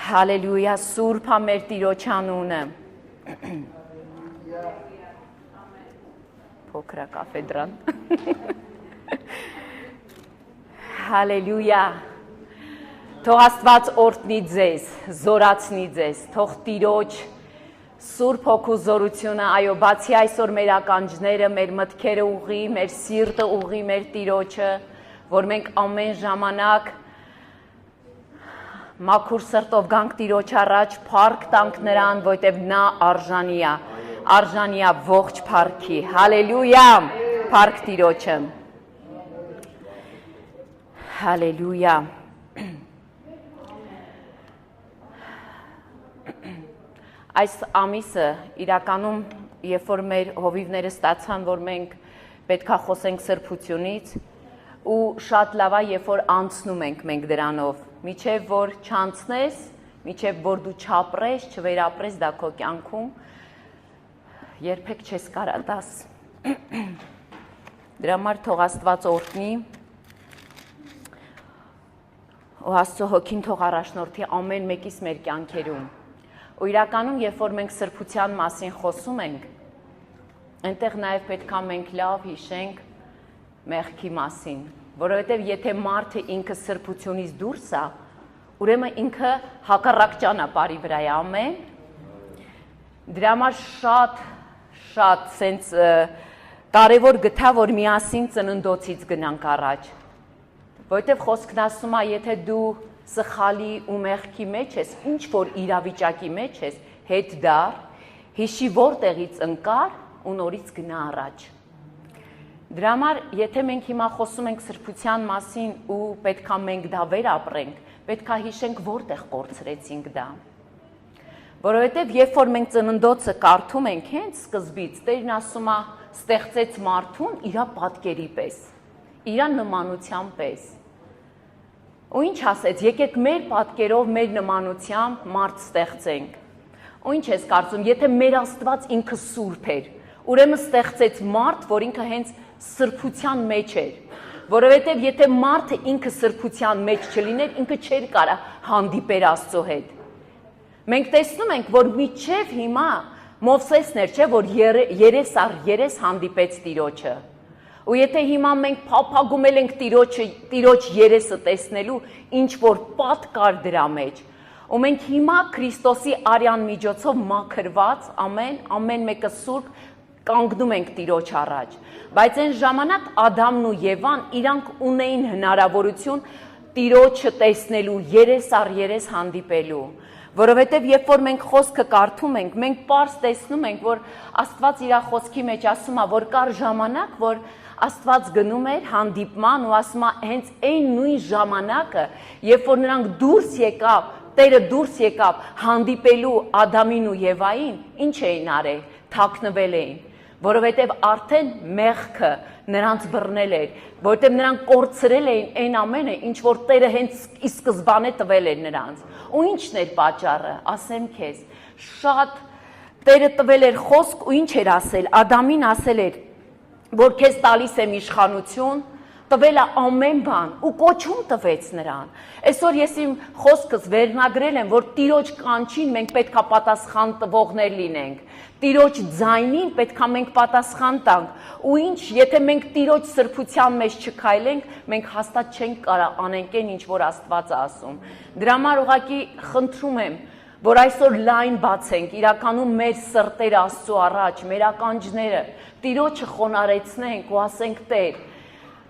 Հալելույա, Սուրբ է մեր Տիրոջ անունը։ Փոքր կաֆեդրան։ Հալելույա։ Թող Աստված օրհնի ձեզ, զորացնի ձեզ, թող Տիրոջ Սուրբ Հոգու զորությունը, այո, բացի այսօր մեր ականջները, մեր մտքերը ուղի, մեր սիրտը ուղի մեր Տիրոջը, որ մենք ամեն ժամանակ մաքուր սրտով գանք Տիրոջ առաջ, փառք տանք նրան, որտև նա արժանի է ողջ փառքի։ Հալելույա, փառք Տիրոջը։ Հալելույա։ Այս ամիսը իրականում, երբ որ մեր հովիվները ստացան, որ մենք պետքա խոսենք սրբությունից, ու շատ լավ է, երբ որ անցնում ենք մենք դրանով, միջև որ չանցնես, միջև որ դու չապրես, չվերապրես դա քո կյանքում, երբեք չես կարա տաս։ Դրա համար թող Աստված օրհնի, ու Աստծո հոգին թող առաջնորդի ամեն մեկից մեր կյանքերում։ Ու իրականում, երբ որ մենք սրբության մասին խոսում ենք, այնտեղ նաև պետքա մենք լավ հիշենք մեղքի մասին, որովհետև եթե մարդը ինքը սրբությունից դուրս է, ուրեմն ինքը հակառակ ճանապարհի վրա է, ամեն։ Դրա համար շատ սենց կարևոր գտա, որ միասին ծննդոցից գնանք առաջ, որովհետև խոսքն ասում է, եթե դու սխալի ու մեղքի մեջ ես, ինչ որ իրավիճակի մեջ ես, հետ դար, հիշի որտեղից ընկար ու նորից գնա առաջ։ Դրա համար, եթե մենք հիմա խոսում ենք սրբության մասին ու պետքա մենք դա վերապրենք, պետքա հիշենք որտեղ կորցրեցինք դա։ Որովհետև երբ որ մենք ծննդոցը կարդում ենք հենց սկզբից, Տերն ասում է, ստեղծեց մարդուն իր պատկերի պես, իր նմանության պես։ Ու ինչ ասեց, եկեք մեր պատկերով, մեր նմանությամբ մարդ ստեղծենք։ Ու ինչ ես կարծում, եթե մեր Աստված ինքը սուրբ էր, ուրեմն ստեղծեց մարդ, որ ինքը հենց սրբության մեջ էր, որովհետև եթե մարդը ինքը սրբության մեջ չլիներ, ինքը չէր կարա հանդիպեր Աստծո հետ։ Մենք տեսնում ենք, որ մինչև հիմա Մովսեսն էր, չէ, որ երես առ երես հանդիպեց Տիրոջը։ Ու եթե հիմա մենք փափագումել ենք Տիրոջ երեսը տեսնելու, ինչ որ պատ կար դրա մեջ, ու մենք հիմա Քրիստոսի արյան միջոցով մաքրված, ամեն մեկը սուրբ, կանգնում ենք Տիրոջ առաջ, բայց այն ժամանակ Ադամն ու Եվան իրանք ունեին հնարավորություն Տիրոջը տեսնելու, երես առ երես հանդիպելու, որովհետև երբ որ մենք խոսքը կարդում ենք, մենք պարզ տեսնում ենք, որ Աստված իր խոսքի մեջ ասում է, որ կար ժամանակ, որ Աստված գնում էր հանդիպման ու ասում է հենց այն նույն ժամանակը, երբ որ նրանք դուրս եկավ, Տերը դուրս եկավ հանդիպելու Ադամին ու Եվային, ինչ էին արել, թաքնվել էին, որովհետև արդեն մեղքը նրանց բռնել էր, որովհետև նրանք կորցրել էին այն ամենը, ինչ որ Տերը հենց ի սկզբանե տվել էր նրանց։ Ու ինչն էր պատճառը, ասեմ քեզ, շատ Տերը տվել էր խոսք ու ինչ էր ասել, Ադամին ասել էր, որ քեզ տալիս եմ իշխանություն, տվել է ամեն բան ու կոչում տվեց նրան։ Այսօր ես իմ խոսքս վերնագրել եմ, որ Տիրոջ կանչին մենք պետքա պատասխան տվողներ լինենք։ Տիրոջ ձայնին պետքա մենք պատասխան տանք։ Ու ինչ, եթե մենք Տիրոջ սրբության մեջ չքայլենք, մենք հաստատ չենք կարա անենք այն, ինչ որ Աստված է ասում։ Դրա համար ուղղակի խնդրում եմ, որ այսօր լայն բացենք, իրականում մեր սրտերը Աստծո առաջ, մեր ականջները, Տիրոջը խոնարհեցնենք ու ասենք Տեր,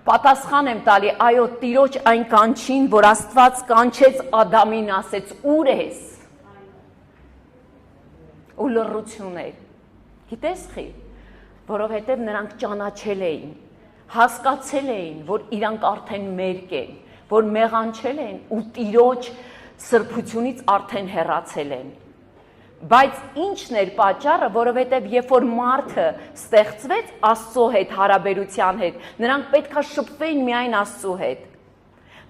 պատասխան եմ տալի, այո, Տիրոջ այն կանչին, որ Աստված կանչեց Ադամին, ասեց, ուր ես։ Ու լռություն էր։ Գիտես խի, որովհետև նրանք ճանաչել էին, հասկացել էին, որ իրանք արդեն մերկ են, որ մեղանչել են ու Տիրոջ սրբությունից արդեն հեռացել են։ Բայց ինչն էր պատճառը, որովհետև երբ որ մարդը ստեղծվեց Աստծո հետ, հարաբերության հետ, նրանք պետքա շփվեին միայն Աստծո հետ։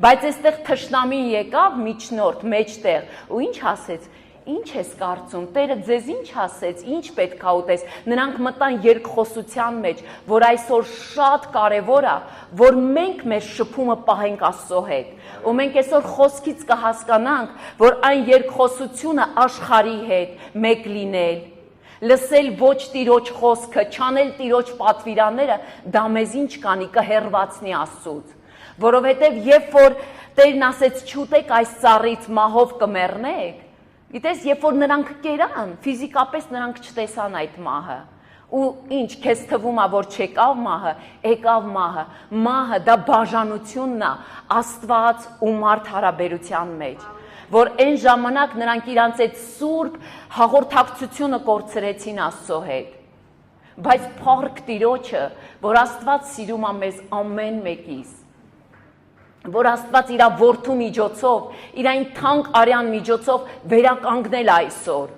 Բայց այստեղ թշնամին եկավ միջնորդ, մեջտեղ, ու ինչ ասեց, Ինչ ես կարծում, Տերը ձեզ ինչ ասեց, ինչ պետք է ուտես, նրանք մտան երկխոսության մեջ, որ այսօր շատ կարևոր է, որ մենք մեր շփումը պահենք Աստծո հետ, ու մենք այսօր խոսքից կհասկանանք, որ այն երկխոսությունը աշխարհի հետ մեկ լինել, լսել ոչ Տիրոջ խոսքը, չանել Տիրոջ պատվիրանները, դա մեզ ինչ կանի, կհեռվացնի Աստծուց, որովհետև երբ որ Տերն ասեց չուտեք այս ծառից մահով կմեռնեք, գիտես, երբ որ նրանք կերան, ֆիզիկապես նրանք չտեսան այդ մահը, ու ինչ, քեզ թվում է, որ չեկավ մահը, եկավ մահը, մահը դա բաժանությունն է Աստված ու մարդ հարաբերության մեջ, որ այն ժամանակ նրանք իրանց այդ սուրբ հաղորդակցությունը կորցրեցին Աստծո հետ, բայց փառք Տիրոջը, որ Աստված սիրում է մեզ ամեն մեկիս, որ Աստված իր որդու միջոցով, իր այն թանկ արյան միջոցով վերականգնել այսօր։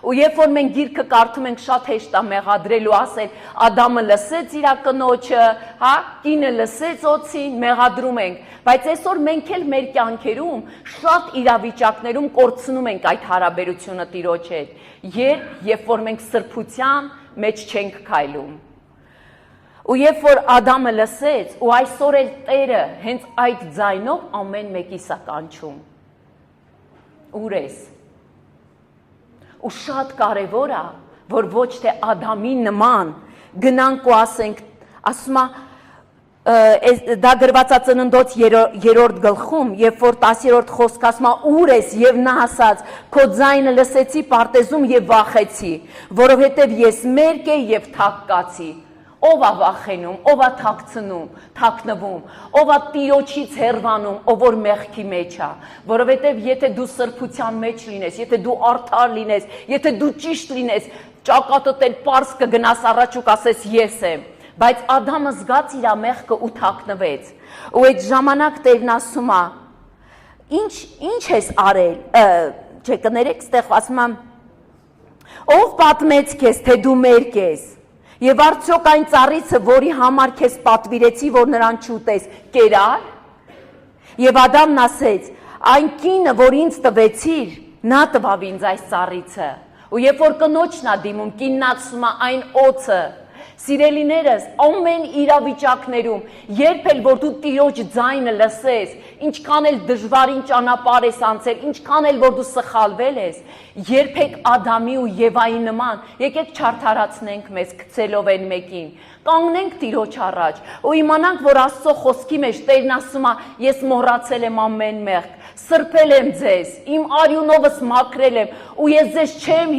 Ու երբ որ մենք գիրքը կարդում ենք, շատ հեշտ է մեղադրելու ասել, Ադամը լսեց իր կնոջը, հա, կինը լսեց օձին, մեղադրում ենք, բայց այսօր մենք էլ մեր կյանքերում շատ իրավիճակներում կորցնում ենք այդ հարաբերությունը Տիրոջ հետ, երբ որ մենք սրբության մեջ չենք քայլում։ Ու երբ որ Ադամը լսեց, ու այսօր էլ Տերը հենց այդ ձայնով ամեն մեկիս է կանչում։ Ուր ես։ Ու շատ կարևոր է, որ ոչ թե Ադամի նման գնանք ու ասենք, ասում է դա գրված է Ծննդոց 3-րդ գլխում, երբ որ 10-րդ խոսք ասում է ուր ես, եւ նա ասաց, քո ձայնը լսեցի պարտեզում եւ վախեցի, որովհետեւ ես մերկ եմ եւ թակ կացի։ Ով է վախենում, ով է թաքնվում, ով է Տիրոջից հեռանում, ով որ մեղքի մեջ է, որովհետև եթե դու սրբության մեջ լինես, եթե դու արդար լինես, եթե դու ճիշտ լինես, ճակատդ էլ պարզ կգնաս առաջ ու կասես ես եմ, բայց Ադամը զգաց իր մեղքը ու թաքնվեց, ու այդ ժամանակ Տերն ասում է, ինչ ես արել, չէ կներեք, ստեղ ասում է, ով պատմեց քեզ, թե դու մերկ ես, Եվ արդյոք այն ծառիցը, որի համար քեզ պատվիրեցի, որ նրան չուտես, կերար։ Եվ Ադամն ասեց, այն կինը, որ ինձ տվեցիր, նա տվավ ինձ այս ծառիցը։ Ու երբ որ կնոջն է դիմում, կինն ասում է այն օձը։ Սիրելիներս, ամեն իրավիճակներում, երբ էլ որ դու Տիրոջ ձայնը լսես, ինչքան էլ դժվարին ճանապարհ ես անցել, ինչքան էլ որ դու սխալվել ես, երբեք Ադամի ու Եվայի նման, եկեք չարդարացնենք մեզ գցելով այն մեկին, կանգնենք Տիրոջ առաջ ու իմանանք, որ Աստծո խոսքի մեջ Տերն ասում է, ես մոռացել եմ ամեն մեղք, սրբել եմ ձեզ, իմ արյունովս մաքրել եմ ու ես ձեզ չեմ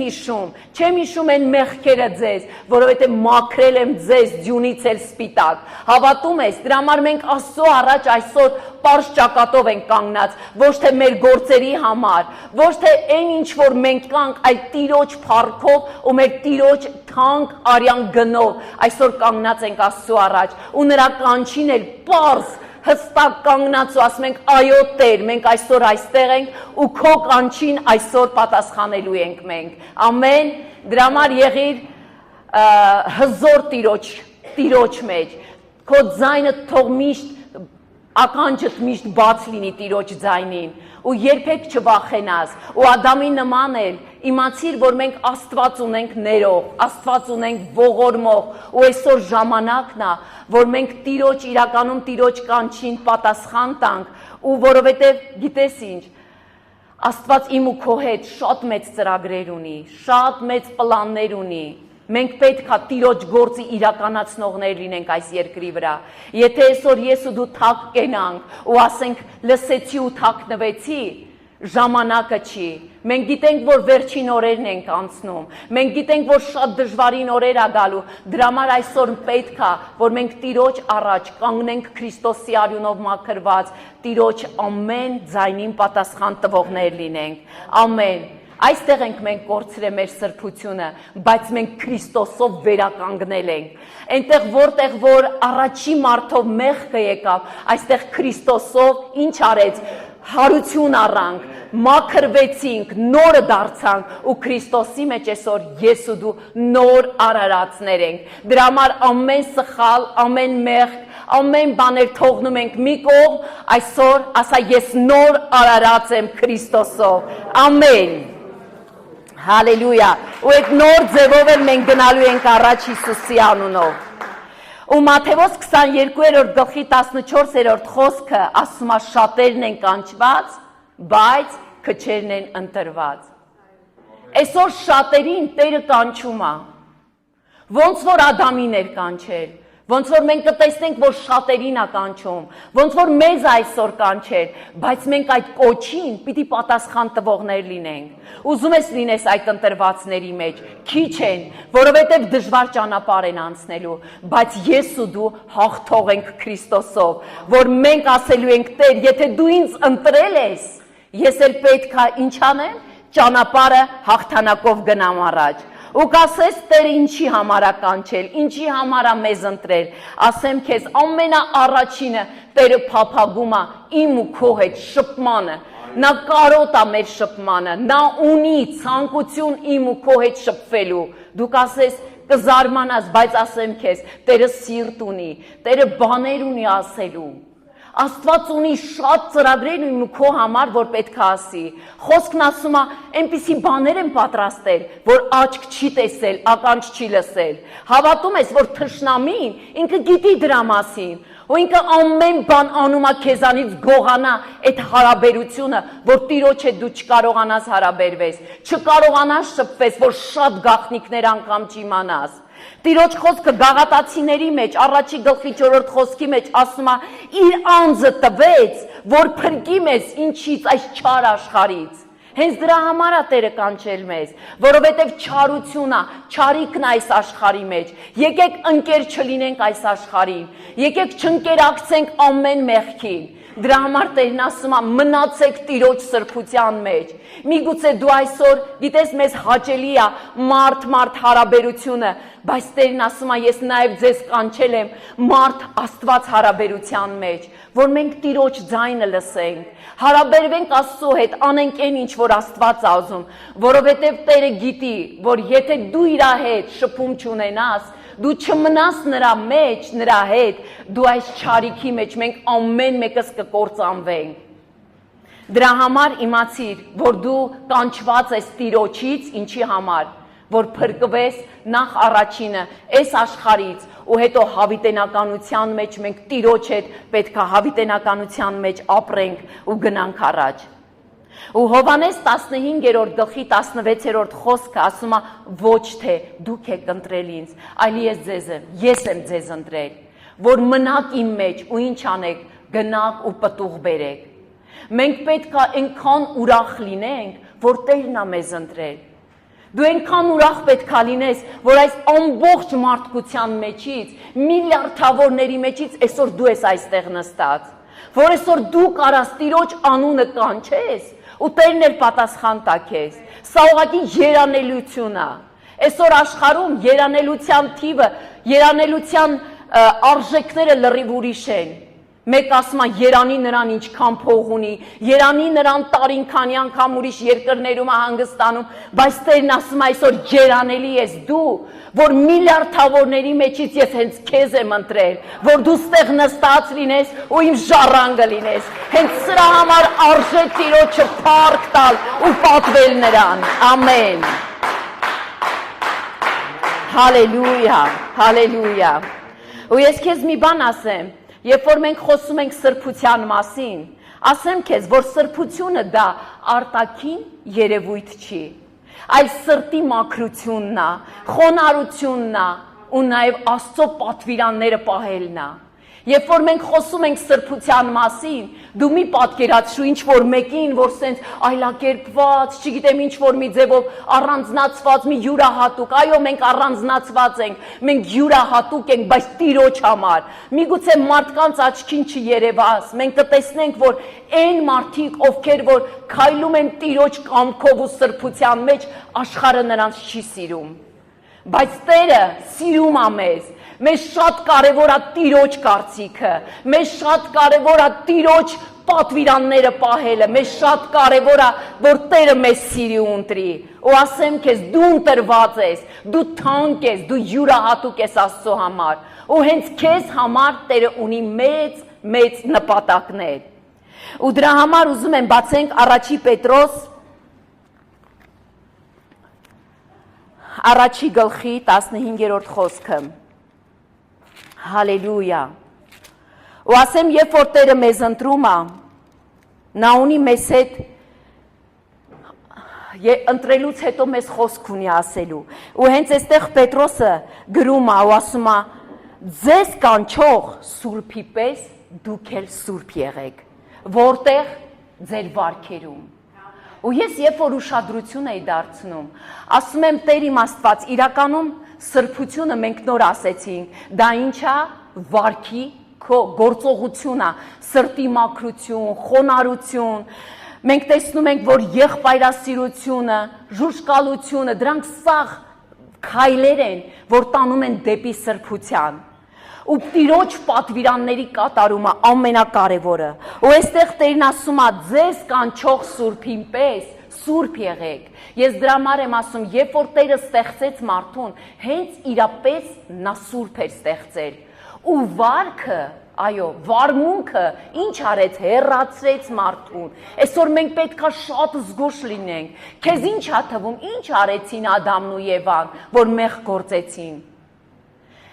հիշում այն մեղքերը ձեզ, որովհետև մաքրել եմ ձեզ ձյունից էլ սպիտակ, հավատում ես, դրա համար մենք Աստծո առաջ այսօր պարզ ճակատով ենք կանգնած, ոչ թե մեր գործերի համար, ոչ թե այն ինչ որ մենք կանք, այլ Տիրոջ փառքով ու մեր Տիրոջ թանկ արյան գնով, այսօր կանգնած ենք Աստծո առաջ ու նրա կանչին էլ պարզ հստակ կանգնած ու ասում ենք այո Տեր, մենք այսօր այստեղ ենք ու քո կանչին այսօր պատասխանելու ենք մենք, ամեն, դրա համար եղիր հզոր Տիրոջ մեջ, քո ձայնը թող միշտ ականջդ միշտ բաց լինի Տիրոջ ձայնին ու երբեք չվախենաս ու Ադամի նման էլ իմացիր, որ մենք Աստված ունենք ներող, Աստված ունենք ողորմող ու այսօր ժամանակն է, որ մենք Տիրոջ իրականում Տիրոջ կանչին պատասխան տանք ու որովհետև գիտես ինչ, Աստված իմ ու քո հետ շատ մեծ ծրագրեր ունի, շատ մեծ պլաններ ունի, մենք պետք է Տիրոջ գործի իրականացնողներ լինենք այս երկրի վրա, եթե այսօր ես ու դու թակ կենանք ու ասենք լսեցի ու թաքնվեցի, ժամանակը չի, մենք գիտենք, որ վերջին օրերն ենք անցնում, մենք գիտենք, որ շատ դժվարին օրեր է գալու, դրա համար այսօր պետք է, որ մենք Տիրոջ առաջ կանգնենք Քրիստոսի արյունով մաքրված, Տիրոջ ամեն ձայնին պատասխան տվողներ լինենք, ամեն, այստեղ ենք մենք կորցրել մեր սրբությունը, բայց մենք Քրիստոսով վերականգնել ենք, այնտեղ որտեղ որ առաջի մարդով մեղքը եկավ, այստեղ Քրիստոսով ինչ արեց, հարություն առանք, մաքրվեցինք, նորը դարձանք ու Քրիստոսի մեջ այսօր ես ու դու նոր արարածներ ենք, դրա համար ամեն սխալ, ամեն մեղք, ամեն բաներ թողնում ենք մի կողմ, այսօր ասա ես նոր արարած եմ Քրիստոսով, ամեն, Հալելույա։ Ու այդ նոր ձևով էլ մենք գնալու ենք առաջ Հիսուսի անունով։ Ու Մատթեոս 22-րդ գլխի 14-րդ խոսքը ասում է շատերն են կանչված, բայց քչերն են ընտրված։ Այսօր շատերին Տերը կանչում է։ Ոնց որ Ադամին էր կանչել, ոնց որ մենք կտեսնենք, որ շատերին է կանչում, ոնց որ մեզ այսօր կանչել, բայց մենք այդ կոչին պիտի պատասխան տվողներ լինենք։ Ուզում ես լինես այդ ընտրվածների մեջ, քիչ են, որովհետև դժվար ճանապարհ են անցնելու, բայց ես ու դու հաղթող ենք Քրիստոսով, որ մենք ասելու ենք Տեր, եթե դու ինձ ընտրել ես, ես էլ պետք է ինչ անեմ, ճանապարհը հաղթանակով գնամ առաջ։ Ու կասես Տերը ինչի համար է կանչել, ինչի համար է մեզ ընտրել, ասեմ քեզ ամենաառաջինը Տերը փափագում է իմ ու քո հետ շփմանը, նա կարոտ է մեր շփմանը, նա ունի ցանկություն իմ ու քո հետ շփվելու, դու կասես կզարմանաս, բայց ասեմ քեզ Տերը սիրտ ունի, Տերը բաներ ունի ասելու, Աստված ունի շատ ծրագրեր ու քո համար, որ պետք է ասի։ Խոսքն ասում է, այնպիսի բաներ են պատրաստել, որ աչք չի տեսել, ականջ չի լսել։ Հավատում ես, որ թշնամին ինքը գիտի դրա մասին, ու ինքը ամեն բան անում է քեզանից գողանա այդ հարաբերությունը, որ Տիրոջ հետ դու չկարողանաս հարաբերվես, չկարողանաս շփվես, որ շատ գաղտնիքներ անգամ չիմանաս։ Տիրոջ խոսքը Գաղատացիների մեջ, առաջի գլխի 4-րդ խոսքի մեջ ասում է, իր անձը տվեց, որ փրկի մեզ ինչից այս չար աշխարհից։ Հենց դրա համար է Տերը կանչել մեզ, որովհետև չարությունն է, չարիքն է այս աշխարհի մեջ։ Եկեք ընկեր չլինենք այս աշխարհին, եկեք չընկերակցենք ամեն մեղքին։ Դրա համար Տերն ասում է մնացեք Տիրոջ սրբության մեջ։ Միգուցե դու այսօր գիտես մեզ հաճելի է մարդ հարաբերությունը, բայց Տերն ասում է ես նաև ձեզ կանչել եմ մարդ Աստված հարաբերության մեջ, որ մենք Տիրոջ ձայնը լսենք, հարաբերվենք Աստծո հետ, անենք այն ինչ որ Աստված է ուզում, որովհետև Տերը գիտի, որ եթե դու իր հետ շփում չունենաս, դու չմնաս նրա մեջ, նրա հետ, դու այս չարիքի մեջ մենք ամեն մեկս կկործանվենք։ Դրա համար իմացիր, որ դու կանչված ես Տիրոջից, ինչի համար, որ փրկվես նախ առաջինը այս աշխարհից ու հետո հավիտենականության մեջ մենք Տիրոջ հետ պետք է հավիտենականության մեջ ապրենք ու գնանք առաջ։ Ու Հովհաննես 15-րդ գլխի 16-րդ խոսքը ասում է ոչ թե դուք եք ընտրել ինձ, այլ ես եմ ձեզ ընտրել, որ մնաք իմ մեջ ու ինչ անեք, գնաք ու պտուղ բերեք։ Մենք պետք է այնքան ուրախ լինենք, որ Տերն է մեզ ընտրել։ Դու այնքան ուրախ պետք է լինես, որ այս ամբողջ մարդկության մեջից, միլիարդավորների մեջից այսօր դու ես այստեղ նստած, որ այսօր դու կարաս Տիրոջ անունը կանչես, ու Տերն էլ պատասխան տա քեզ։ Սա ուղղակի երանելություն է։ Այսօր աշխարհում երանելության թիվը, երանելության արժեքները լրիվ ուրիշ են։ Մեկ ասում է երանի նրան ինչքան փող ունի, երանի նրան տարին քանի անգամ ուրիշ երկրներում է հանգստանում, բայց Տերն ասում է այսօր երանելի ես դու, որ միլիարդավորների մեջից ես հենց քեզ եմ ընտրել, որ դու ստեղ նստած լինես ու իմ ժառանգը լինես։ Հենց սրա համար արժե Տիրոջը փառք տալ ու պատվել նրան։ Ամեն։ Հալելույա, հալելույա։ Ու ես քեզ մի բան ասեմ, երբ որ մենք խոսում ենք սրբության մասին, ասեմ քեզ, որ սրբությունը դա արտաքին երևույթ չի, այլ սրտի մաքրությունն է, խոնարհությունն է ու նաև Աստծո պատվիրանները պահելն է։ Երբ որ մենք խոսում ենք սրբության մասին, դու մի պատկերացրու ինչ որ մեկին, որ սենց այլակերպված, չգիտեմ ինչ որ մի ձևով առանձնացված մի յուրահատուկ, այո մենք առանձնացված ենք, մենք յուրահատուկ ենք, բայց Տիրոջ համար, միգուցե մարդկանց աչքին չերևաս, մենք կտեսնենք, որ այն մարդիկ, ովքեր որ քայլում են Տիրոջ կամքով ու սրբության մեջ, աշխարհը նրանց չի սիրում, բայց Տերը սիրում է մեզ։ Մեզ շատ կարևոր է Տիրոջ կարծիքը, մեզ շատ կարևոր է Տիրոջ պատվիրանները պահելը, մեզ շատ կարևոր է, որ Տերը մեզ սիրի ու ընտրի։ Ու ասեմ քեզ, դու ընտրված ես, դու թանկ ես, դու յուրահատուկ ես Աստծո համար։ Ու հենց քեզ համար Տերը ունի մեծ նպատակներ։ Ու դրա համար ուզում եմ բացենք առաջի Պետրոս Առաջի գլխի 15-րդ խոսքը։ Հալելույա։ Ու ասեմ, երբ որ Տերը մեզ ընտրում է, նա ունի մեզ հետ ընտրելուց հետո մեզ խոսք ունի ասելու։ Ու հենց այստեղ Պետրոսը գրում է ու ասում է. ձեզ կանչող Սուրբի պես դուք էլ սուրբ եղեք, որտեղ ձեր վարքերում։ Ու ես երբ որ ուշադրություն էի դարձնում, ասում եմ Տեր իմ Աստված, իրականում սրբությունը մենք նոր ասեցինք, դա ինչ է, վարքի քո գործողությունն է, սրտի մաքրություն, խոնարհություն։ Մենք տեսնում ենք, որ եղբայրասիրությունը, ժուժկալությունը, դրանք սաղ քայլեր են, որ տանում են դեպի սրբության։ Ու Տիրոջ պատվիրանների կատարումը ամենակարևորը։ Ու այստեղ Տերն ասում է, ձեզ կանչող Սուրբին պես սուրբ եղեք։ Ես դրա համար եմ ասում, երբ որ Տերը ստեղծեց մարդուն, հենց իրապես նա սուրբ էր ստեղծել։ Ու վարքը, այո, վարմունքը ինչ արեց, հեռացրեց մարդուն։ Այսօր մենք պետք է շատ զգուշ լինենք։ Քեզ ինչ է թվում, ինչ արեցին Ադամն ու Եվան, որ մեղ գործեցին։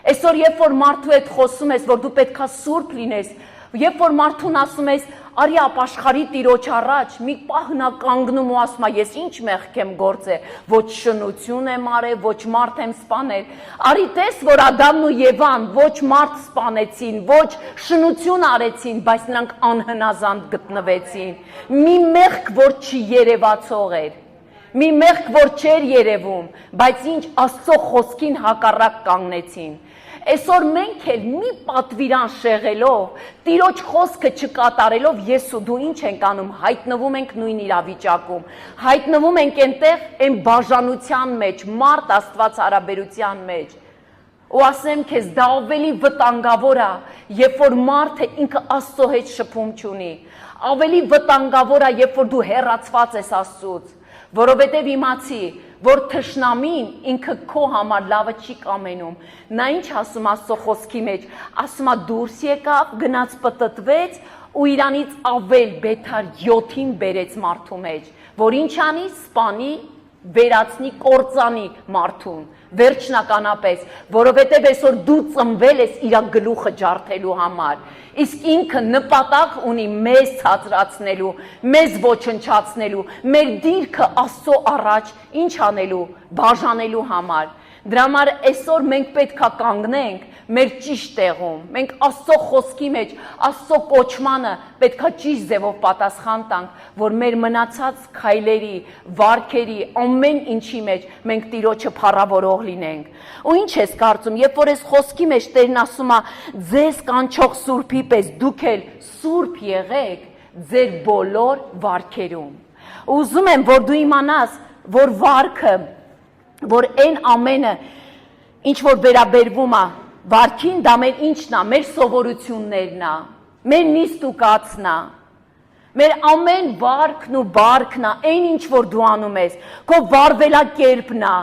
Այսօր երբ որ մարդու հետ խոսում ես, որ դու պետք է սուրբ լինես, երբ որ մարդուն ասում ես, արի ապաշխարի Տիրոջ առաջ, մի պահ նա կանգնում ու ասում է, ես ինչ մեղք եմ գործել, ոչ շնություն եմ արել, ոչ մարդ եմ սպանել։ Արի տես, որ Ադամն ու Եվան ոչ մարդ սպանեցին, ոչ շնություն արեցին, բայց նրանք անհնազանդ գտնվեցին։ Մի մեղք, որ չի երևացող էր, մի մեղք, որ չէր երևում, բայց ինչ Աստծո խոսքին հակառակ կանգնեցին։ Այսօր մենք էլ մի պատվիրան շեղելով, Տիրոջ խոսքը չկատարելով, ես ու դու ինչ ենք անում, հայտնվում ենք նույն իրավիճակում, հայտնվում ենք այնտեղ այն բաժանության մեջ, մարդ Աստված հարաբերության մեջ։ Ու ասեմ քեզ, դա ավելի վտանգավոր է, երբ որ մարդը ինքը Աստծո հետ շփում չունի, ավելի վտանգավոր է, երբ որ դու հեռացված ես Աստծուց, որովհետև իմացի, որ թշնամին ինքը քո համար լավը չի կամենում։ Նա ինչ ասում Աստծո խոսքի մեջ, ասում է դուրս եկավ, գնաց պտտվեց ու իրանից ավել բեթար 7-ին բերեց մարդու մեջ, որ ինչ անի, սպանի, վերացնի, կործանի մարդուն, վերջնականապես, որովհետև այսօր դու ծնվել ես իր գլուխը ջարդելու համար, իսկ ինքը նպատակ ունի մեզ ցածրացնելու, մեզ ոչնչացնելու, մեր դիրքը Աստծո առաջ ինչ անելու, բաժանելու համար։ Դրա համար այսօր մենք պետք է կանգնենք մեր ճիշտ տեղում, մենք Աստծո խոսքի մեջ, Աստծո կոչմանը պետք է ճիշտ ձևով պատասխան տանք, որ մեր մնացած քայլերի, վարքերի, ամեն ինչի մեջ մենք Տիրոջը փառավորող լինենք։ Ու ինչ ես կարծում, երբ որ այս խոսքի մեջ Տերն ասում է, ձեզ կանչող Սուրբի պես դուք էլ սուրբ եղեք ձեր բոլոր վարքերում։ Ուզում եմ, որ դու իմանաս, որ վարքը, որ այն ամենը, ինչ որ վերաբերվում է վարքին, դա մեր ինչն է, մեր սովորություններն է, մեր նիստուկացն է, մեր ամեն վարքն ու բարքն է, այն ինչ որ դու անում ես, քո վարվելակերպն է,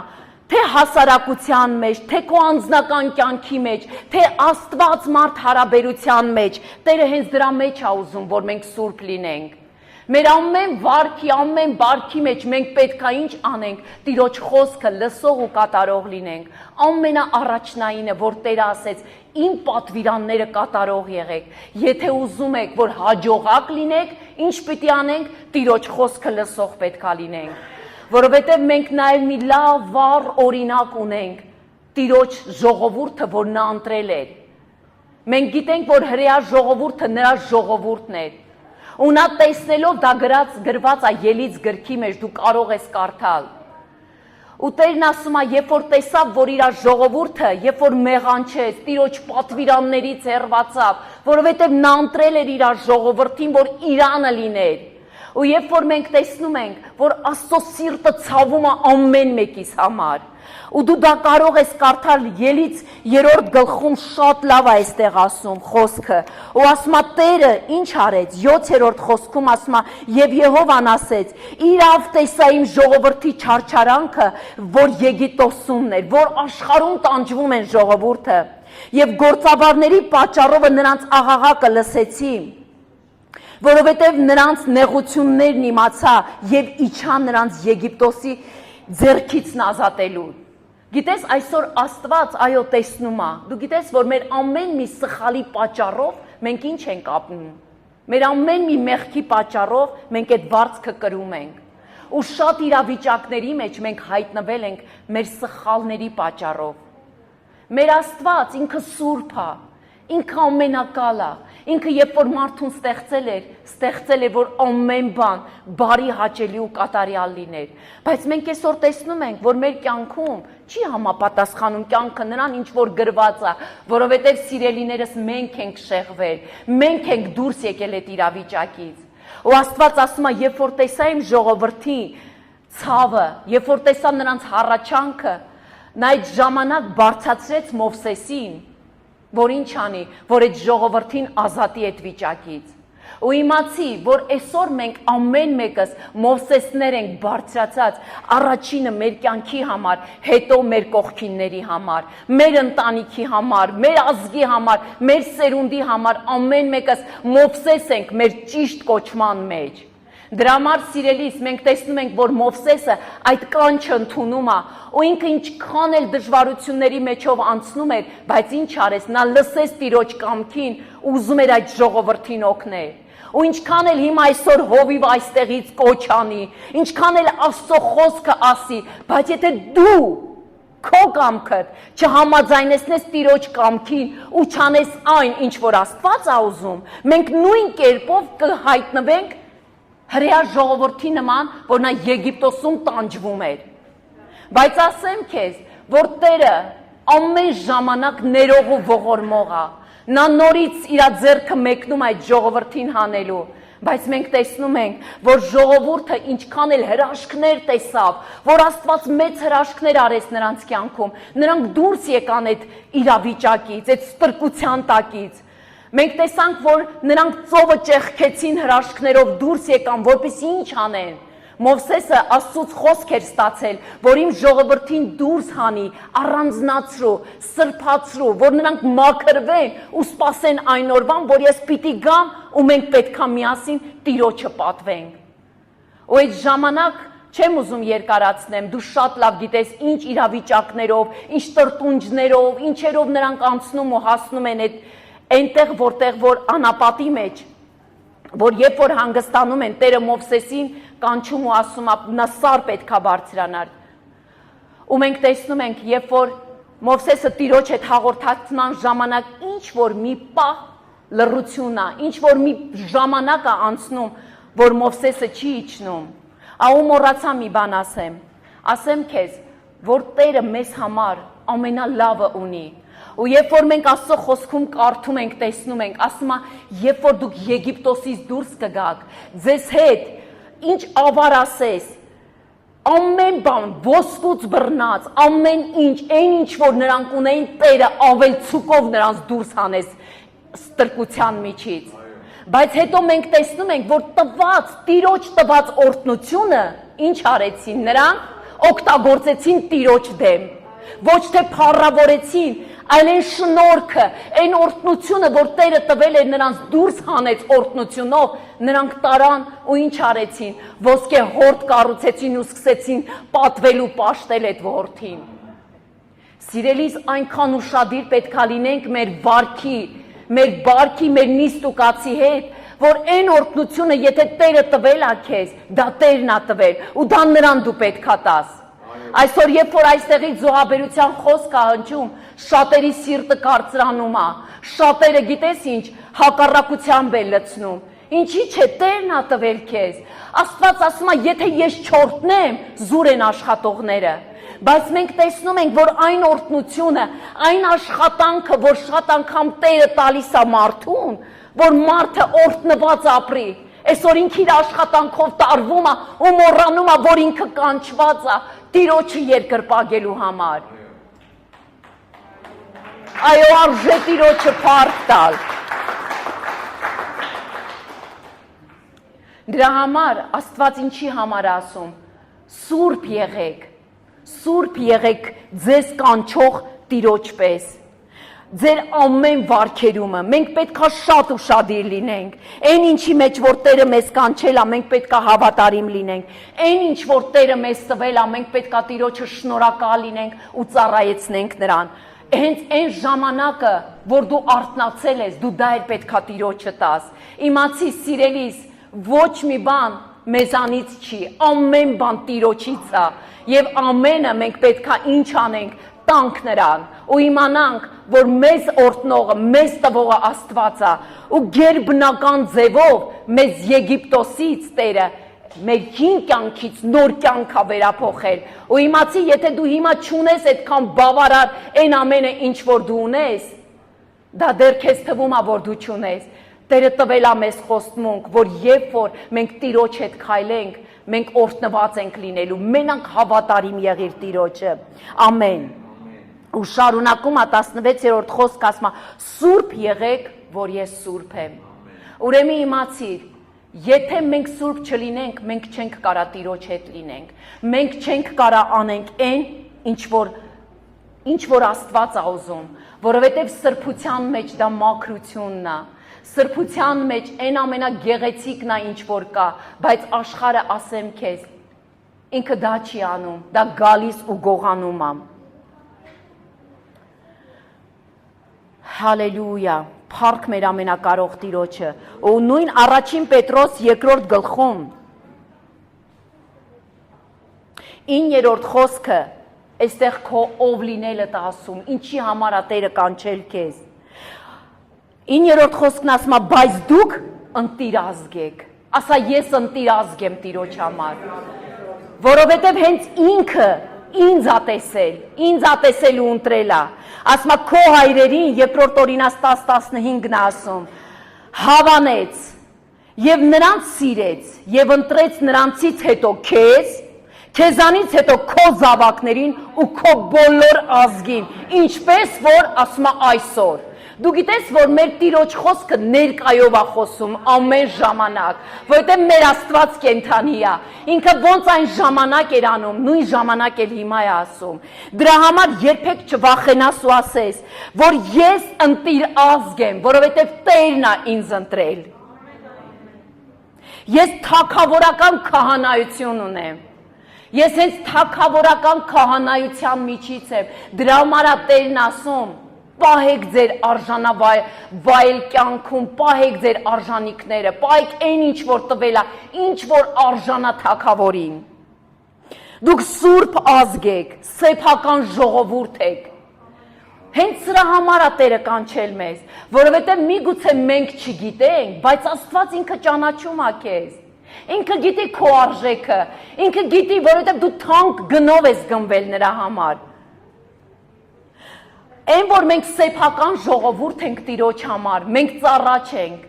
թե հասարակության մեջ, թե քո անձնական կյանքի մեջ, թե Աստված մարդ հարաբերության մեջ, Տերը հենց դրա մեջ է ուզում, որ մենք սուրբ լինենք։ Մեր ամեն վարքի, ամեն բարքի մեջ մենք պետք է ինչ անենք, Տիրոջ խոսքը լսող ու կատարող լինենք։ Ամենաառաջնայինը, որ Տերը ասեց, իմ պատվիրանները կատարող եղեք։ Եթե ուզում եք, որ հաջողակ լինեք, ինչ պիտի անենք, Տիրոջ խոսքը լսող պետք է լինենք։ Որովհետև մենք նաև մի լավ վառ օրինակ ունենք, Տիրոջ ժողովուրդը, որ նա ընտրել էր։ Մենք գիտենք, որ հրեա ժողովուրդը նրա ժողովուրդն էր։ Ու նա տեսնելով դա գրված է Ելից գրքի մեջ, դու կարող ես կարդալ։ Ու Տերն ասում է, երբ որ տեսավ, որ իր ժողովուրդը, երբ որ մեղանչեց, Տիրոջ պատվիրաններից հեռացավ, որովհետև նա ընտրել էր իր ժողովրդին, որ Իրանը լիներ։ Ու երբ որ մենք տեսնում ենք, որ Աստծո սիրտը ցավում է ամեն մեկիս համար, ու դու դա կարող ես կարդալ Ելից 3-րդ գլխում շատ լավ է այստեղ ասում խոսքը, ու ասում է Տերը ինչ արեց, 7-րդ խոսքում ասում է եւ Եհովան ասեց, իրավ տեսա իմ ժողովրդի չարչարանքը, որ Եգիպտոսումն էր, որ աշխարհում տանջվում են ժողովուրդը, եւ գործավարների պատճառով նրանց աղաղակը լսեցի, որովհետև նրանց նեղություններն իմացա եւ իջա նրանց Եգիպտոսի ձեռքից ազատելու։ Գիտես, այսօր Աստված այո տեսնում է։ Դու գիտես, որ մեր ամեն մի սխալի պատճառով մենք ինչ ենք ապնում։ Մեր ամեն մի մեղքի պատճառով մենք այդ վարձքը կրում ենք։ Ու շատ իրավիճակների մեջ մենք հայտնվել ենք մեր սխալների պատճառով։ Մեր Աստված ինքը սուրբ է, ինքը ամենակալ է, ինքը երբ որ մարդուն ստեղծել էր, որ ամեն բան բարի, հաճելի ու կատարյալ լիներ։ Բայց մենք այսօր տեսնում ենք, որ մեր կյանքում չի համապատասխանում կյանքը նրան, ինչ որ գրված է, որովհետև սիրելիներս մենք ենք շեղվել, մենք ենք դուրս եկել այդ իրավիճակից։ Ու Աստված ասում է, երբ որ տեսա իմ ժողովրդի ցավը, երբ որ տեսա նրանց հառաչանքը, նա այդ ժամանակ բարձրացրեց Մովսեսին, որ ինչ անի, որ այդ ժողովրդին ազատի այդ վիճակից։ Ու իմացի, որ այսօր մենք ամեն մեկս Մովսեսներ ենք բարձրացած, առաջինը մեր կյանքի համար, հետո մեր կողքինների համար, մեր ընտանիքի համար, մեր ազգի համար, մեր սերունդի համար, ամեն մեկս Մովսես ենք մեր ճիշտ կոչման մեջ։ Դրա համար սիրելիս մենք տեսնում ենք, որ Մովսեսը այդ կանչը ընդունում է, ու ինքը ինչքան էլ դժվարությունների մեջով անցնում էր, բայց ինչ արեց, նա լսեց Տիրոջ կամքին ու ուզում էր այդ ժողովրդին օգնել։ Ու ինչքան էլ հիմա այսօր հովիվ այստեղից կոչ անի, ինչքան էլ Աստծո խոսքը ասի, բայց եթե դու քո կամքդ չհամաձայնեցնես Տիրոջ կամքին ու չանես այն, ինչ որ Աստված է ուզում, մենք նույն կերպով կհայտնվենք հրեա ժողովրդի նման, որ նա Եգիպտոսում տանջվում էր։ Բայց ասեմ քեզ, որ Տերը ամեն ժամանակ ներող ու ողորմող է։ Նա նորից իր ձեռքը մեկնում այդ ժողովրդին հանելու, բայց մենք տեսնում ենք, որ ժողովուրդը ինչքան էլ հրաշքներ տեսավ, որ Աստված մեծ հրաշքներ արեց նրանց կյանքում, նրանք դուրս եկան այդ իրավիճակից, այդ ստրկության տակից։ Մենք տեսանք, որ նրանք ծովը ճեղքեցին հրաշքներով դուրս եկան, որպեսզի ինչ անեն։ Մովսեսը Աստծուց խոսք էր ստացել, որ իմ ժողովրդին դուրս հանի, առանձնացրու, սրբացրու, որ նրանք մաքրվեն ու սպասեն այն օրվան, որ ես պիտի գամ ու մենք պետքա միասին Տիրոջը պատվենք։ Ու այդ ժամանակ չեմ ուզում երկարացնեմ, դու շատ լավ գիտես ինչ իրավիճակներով, ինչ տրտունջներով, ինչերով նրանք անցնում ու հասնում են այնտեղ, որտեղ որ անապատի մեջ, որ երբ որ հանգստանում են, Տերը Մովսեսին կանչում ու ասում, նա սար պետքա բարձրանար։ Ու մենք տեսնում ենք, երբ որ Մովսեսը Տիրոջ հետ հաղորդակցման ժամանակ ինչ որ մի պահ լռություն է, ինչ որ մի ժամանակ է անցնում, որ Մովսեսը չի իջնում։ Ու մոռացա մի բան ասեմ քեզ, որ Տերը մեզ համար ամենալավը ունի։ Ու երբ որ մենք Աստծո խոսքում կարդում ենք, տեսնում ենք, ասում է, երբ որ դուք Եգիպտոսից դուրս կգաք, ձեզ հետ ինչ ավար ասես, ամեն բան, ոսկուց բռնած, ամեն ինչ, այն ինչ որ նրանք ունեին, Տերը ավելցուկով նրանց դուրս հանես ստրկության միջից։ Բայց հետո մենք տեսնում ենք, որ Տիրոջ տված օրհնությունը ինչ արեցին նրանք, օգտագործեցին Տիրոջ դեմ, ոչ թե փառավորեցին, այլ այն շնորհքը, այն օրհնությունը, որ Տերը տվել էր նրանց դուրս հանեց օրհնությունով, նրանք տարան ու ինչ արեցին, ոսկե հորդ կառուցեցին ու սկսեցին պատվել ու պաշտել այդ որդին։ Սիրելիս, այնքան ուշադիր պետքա լինենք մեր բարքի, մեր նիստ ու կացի հետ, որ այն օրհնությունը, եթե Տերը տվել է քեզ, դա Տերն է տվել ու դա նրան դու պետքա տաս։ Այսօր երբ որ այստեղից զոհաբերության խոսք է հնչում, շատերի սիրտը կարծրանում է, շատերը գիտես ինչ, հակառակությամբ է լցնում։ Ինչի՞ չէ, Տերն է տվել քեզ։ Աստված ասում է, եթե ես չօրհնեմ, զուր են աշխատողները։ Բայց մենք տեսնում ենք, որ այն օրհնությունը, այն աշխատանքը, որ շատ անգամ Տերը տալիս է մարդուն, որ մարդը օրհնված ապրի, այսօր ինքը իր աշխատանքով տարվում է ու մոռանում է, որ ինքը կանչված է Տիրոջը երկրպագելու համար։ Այո, արժե Տիրոջը փառք տալ։ Դրա համար Աստված ինչի համար ասում, սուրբ եղեք ձեզ կանչող Տիրոջ պես։ ձեր ամեն վարքերումը, մենք պետքա շատ ուշադիր լինենք, այն ինչի մեջ, որ Տերը մեզ կանչել է, մենք պետքա հավատարիմ լինենք, այն ինչ, որ Տերը մեզ տվել է, մենք պետքա Տիրոջը շնորհակալ լինենք ու ծառայեցնենք նրան, հենց այն ժամանակը, որ դու արթնացել ես, դու դա էլ պետքա Տիրոջը տաս, իմացի սիրելիս, ոչ մի բան մեզանից չի, ամեն բան Տիրոջից է, եւ ամենը մենք պետքա ինչ անենք, տանք նրան ու իմանանք, որ մեզ օրհնողը, մեզ տվողը Աստված է ու գերբնական ձևով մեզ Եգիպտոսից Տերը մեր հին կյանքից նոր կյանք է վերափոխել ու իմացի, եթե դու հիմա չունես այդքան բավարար այն ամենը, ինչ որ դու ունես, դա դեռ քեզ թվում է, որ դու չունես։ Տերը տվել է մեզ խոստմունք, որ երբ որ մենք Տիրոջ հետ քայլենք, մենք օրհնված ենք լինելու, մենակ հավատարիմ եղիր Տիրոջը։ Ամեն։ Ու շարունակում է 16-րդ խոսքը ասում է. Սուրբ եղեք, որ ես սուրբ եմ։ Ուրեմն իմացիր, եթե մենք սուրբ չլինենք, մենք չենք կարա Տիրոջ հետ լինենք։ Մենք չենք կարա անենք այն, ինչ որ Աստված է ուզում, որովհետև սրբության մեջ դա մաքրությունն է։ Սրբության մեջ այն ամենագեղեցիկն է, ինչ որ կա, բայց աշխարհը ասեմ քեզ, ինքը դա չի անում, դա գալիս ու գողանում է։ Հալելույա, փառք մեր ամենակարող Տիրոջը։ Ու նույն առաջին Պետրոս 2-րդ գլխում 9-րդ խոսքը, այստեղ քո ով լինելը տա ասում, ինչի համար է Տերը կանչել քեզ։ 9-րդ խոսքն ասում է, բայց դուք ընտիր ազգ եք։ Ասա ես ընտիր ազգ եմ Տիրոջ համար։ Որովհետև հենց ինքը ինձ ա տեսել ու ընտրել է։ Ասում է քո հայրերին երկրորդ Օրինաց 10:15-ն ասում, հավանեց եւ նրանց սիրեց եւ ընտրեց նրանցից հետո քեզանից հետո քո զավակներին ու քո բոլոր ազգին, ինչպես որ ասում է այսօր։ Դու գիտես, որ մեր Տիրոջ խոսքը ներկայով է խոսում ամեն ժամանակ, որովհետև մեր Աստված կենդանի է։ Ինքը ոնց այն ժամանակ էր անում, նույն ժամանակ էլ հիմա է ասում։ Դրա համար երբեք չվախենաս ու ասես, որ ես ընտիր ազգ եմ, որովհետև Տերն է ինձ ընտրել։ Ես թագավորական քահանայություն ունեմ։ Ես հենց թագավորական քահանայության միջից եմ։ Դրա համար է Տերն ասում. Պահեք ձեր արժանավայել կյանքում, պահեք ձեր արժանիքները, պահեք այն ինչ որ տվել է, ինչ որ արժանա թագավորին։ Դուք սուրբ ազգ եք, սեփական ժողովուրդ եք։ Հենց սրա համար է Տերը կանչել մեզ, որովհետև միգուցե մենք չգիտենք, բայց Աստված ինքը ճանաչում է քեզ։ Ինքը գիտի քո արժեքը, ինքը գիտի, որովհետև դու թանկ գնով ես գնվել նրա համար։ Այն, որ մենք սեփական ժողովուրդ ենք Տիրոջ համար, մենք ծառա չենք,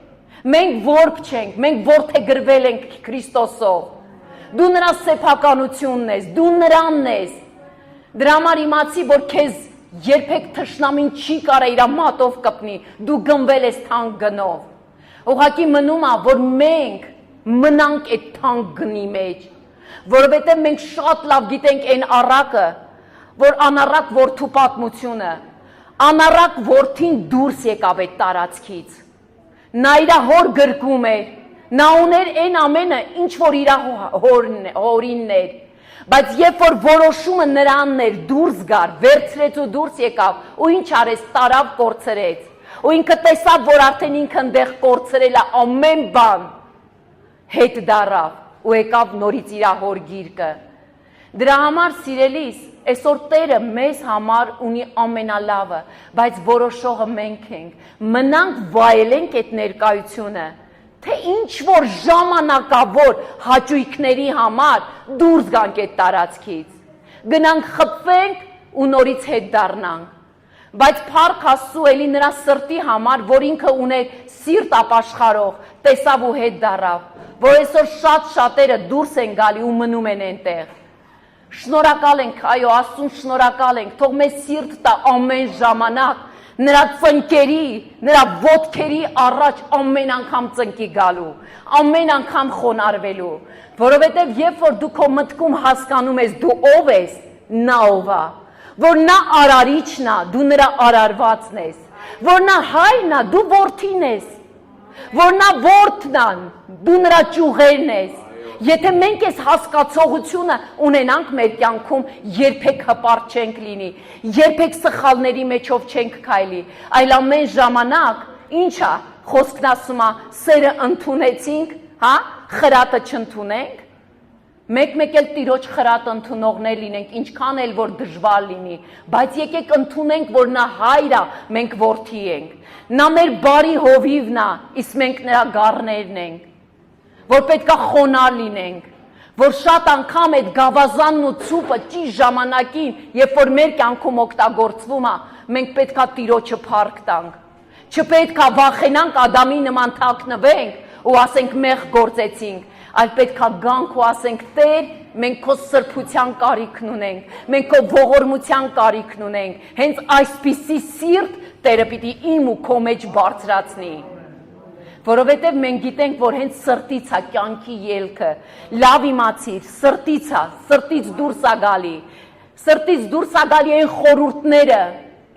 մենք որբ չենք, մենք որդեգրվել ենք Քրիստոսով, դու նրա սեփականությունն ես, դու նրանն ես, դրա համար իմացի, որ քեզ երբեք թշնամին չի կարա իրա մատով կպնի, դու գնվել ես թանկ գնով, ուղղակի մնում է, որ մենք մնանք այդ թանկ գնի մեջ, որովհետև մենք շատ լավ գիտենք այն առակը, որ անառակ որդու պատմությունը, անառակ որդին դուրս եկավ այդ տարածքից, նա իրա հոր գրկում էր, նա ուներ այն ամենը, ինչ որ իրա հորինն էր, բայց երբ որ որոշումը նրանն էր դուրս գար, վերցրեց ու դուրս եկավ, ու ինչ արեց, տարավ կորցրեց, ու ինքը տեսավ, որ արդեն ինքը ընդեղ կորցրել է ամեն բան, հետ դարավ ու եկավ նորից իրա հոր գիրկը։ Դրա համար սիրելիս, այսօր Տերը մեզ համար ունի ամենալավը, բայց որոշողը մենք ենք, մնանք վայելենք այդ ներկայությունը, թե ինչ որ ժամանակավոր հաճույքների համար դուրս գանք այդ տարածքից, գնանք խփվենք ու նորից հետ դառնանք, բայց փառք Աստծու էլի նրա սրտի համար, որ ինքը ուներ սիրտ ապաշխարող, տեսավ ու հետ դառավ, որ այսօր շատերը դուրս են գալի ու մնում են այնտեղ։ Շնորհակալ ենք, այո, Աստծուն շնորհակալ ենք, թող մեզ սիրտ տա ամեն ժամանակ, նրա ծնկերի, նրա ոտքերի առաջ ամեն անգամ ծնկի գալու, ամեն անգամ խոնարհվելու, որովհետև երբ որ դու քո մտքում հասկանում ես դու ով ես, նա ով է, որ նա արարիչն է, դու նրա արարվածն ես, որ նա հայրն է, դու որդին ես, որ նա որդն է, դու նրա ճյուղերն ես։ Եթե մենք այս հասկացողությունը ունենանք մեր կյանքում, երբեք հպարտ չենք լինի, երբեք սխալների մեջով չենք քայլի, այլ ամեն ժամանակ, ինչա, խոսքն ասում է, սերը ընդունեցինք, հա, խրատը չընդունենք, մեկ-մեկ էլ Տիրոջ խրատ ընդունողներ լինենք, ինչքան էլ որ դժվար լինի, բայց եկեք ընդունենք, որ նա հայր է, մենք որդի ենք, նա մեր բարի հովիվն է, իսկ մենք նրա գառներն ենք, որ պետք է խոնար լինենք, որ շատ անգամ այդ գավազանն ու ցուպը ճիշտ ժամանակին, երբ որ մեր կյանքում օգտագործվում է, մենք պետք է Տիրոջը փառք տանք, չպետք է վախենանք Ադամի նման թաքնվենք ու ասենք մեղ գործեցինք, այլ պետք է գանք ու ասենք Տեր, մենք քո սրբության կարիքն ունենք, մենք քո ողորմության կարիքն ունենք, հենց այսպիսի սիրտ Տերը պիտի իմ ու քո մեջ բարձրացնի, որովհետև մենք գիտենք, որ հենց սրտից է կյանքի ելքը, լավ իմացիր, սրտից է, սրտից դուրս է գալի, սրտից դուրս է գալի այն խորհուրդները,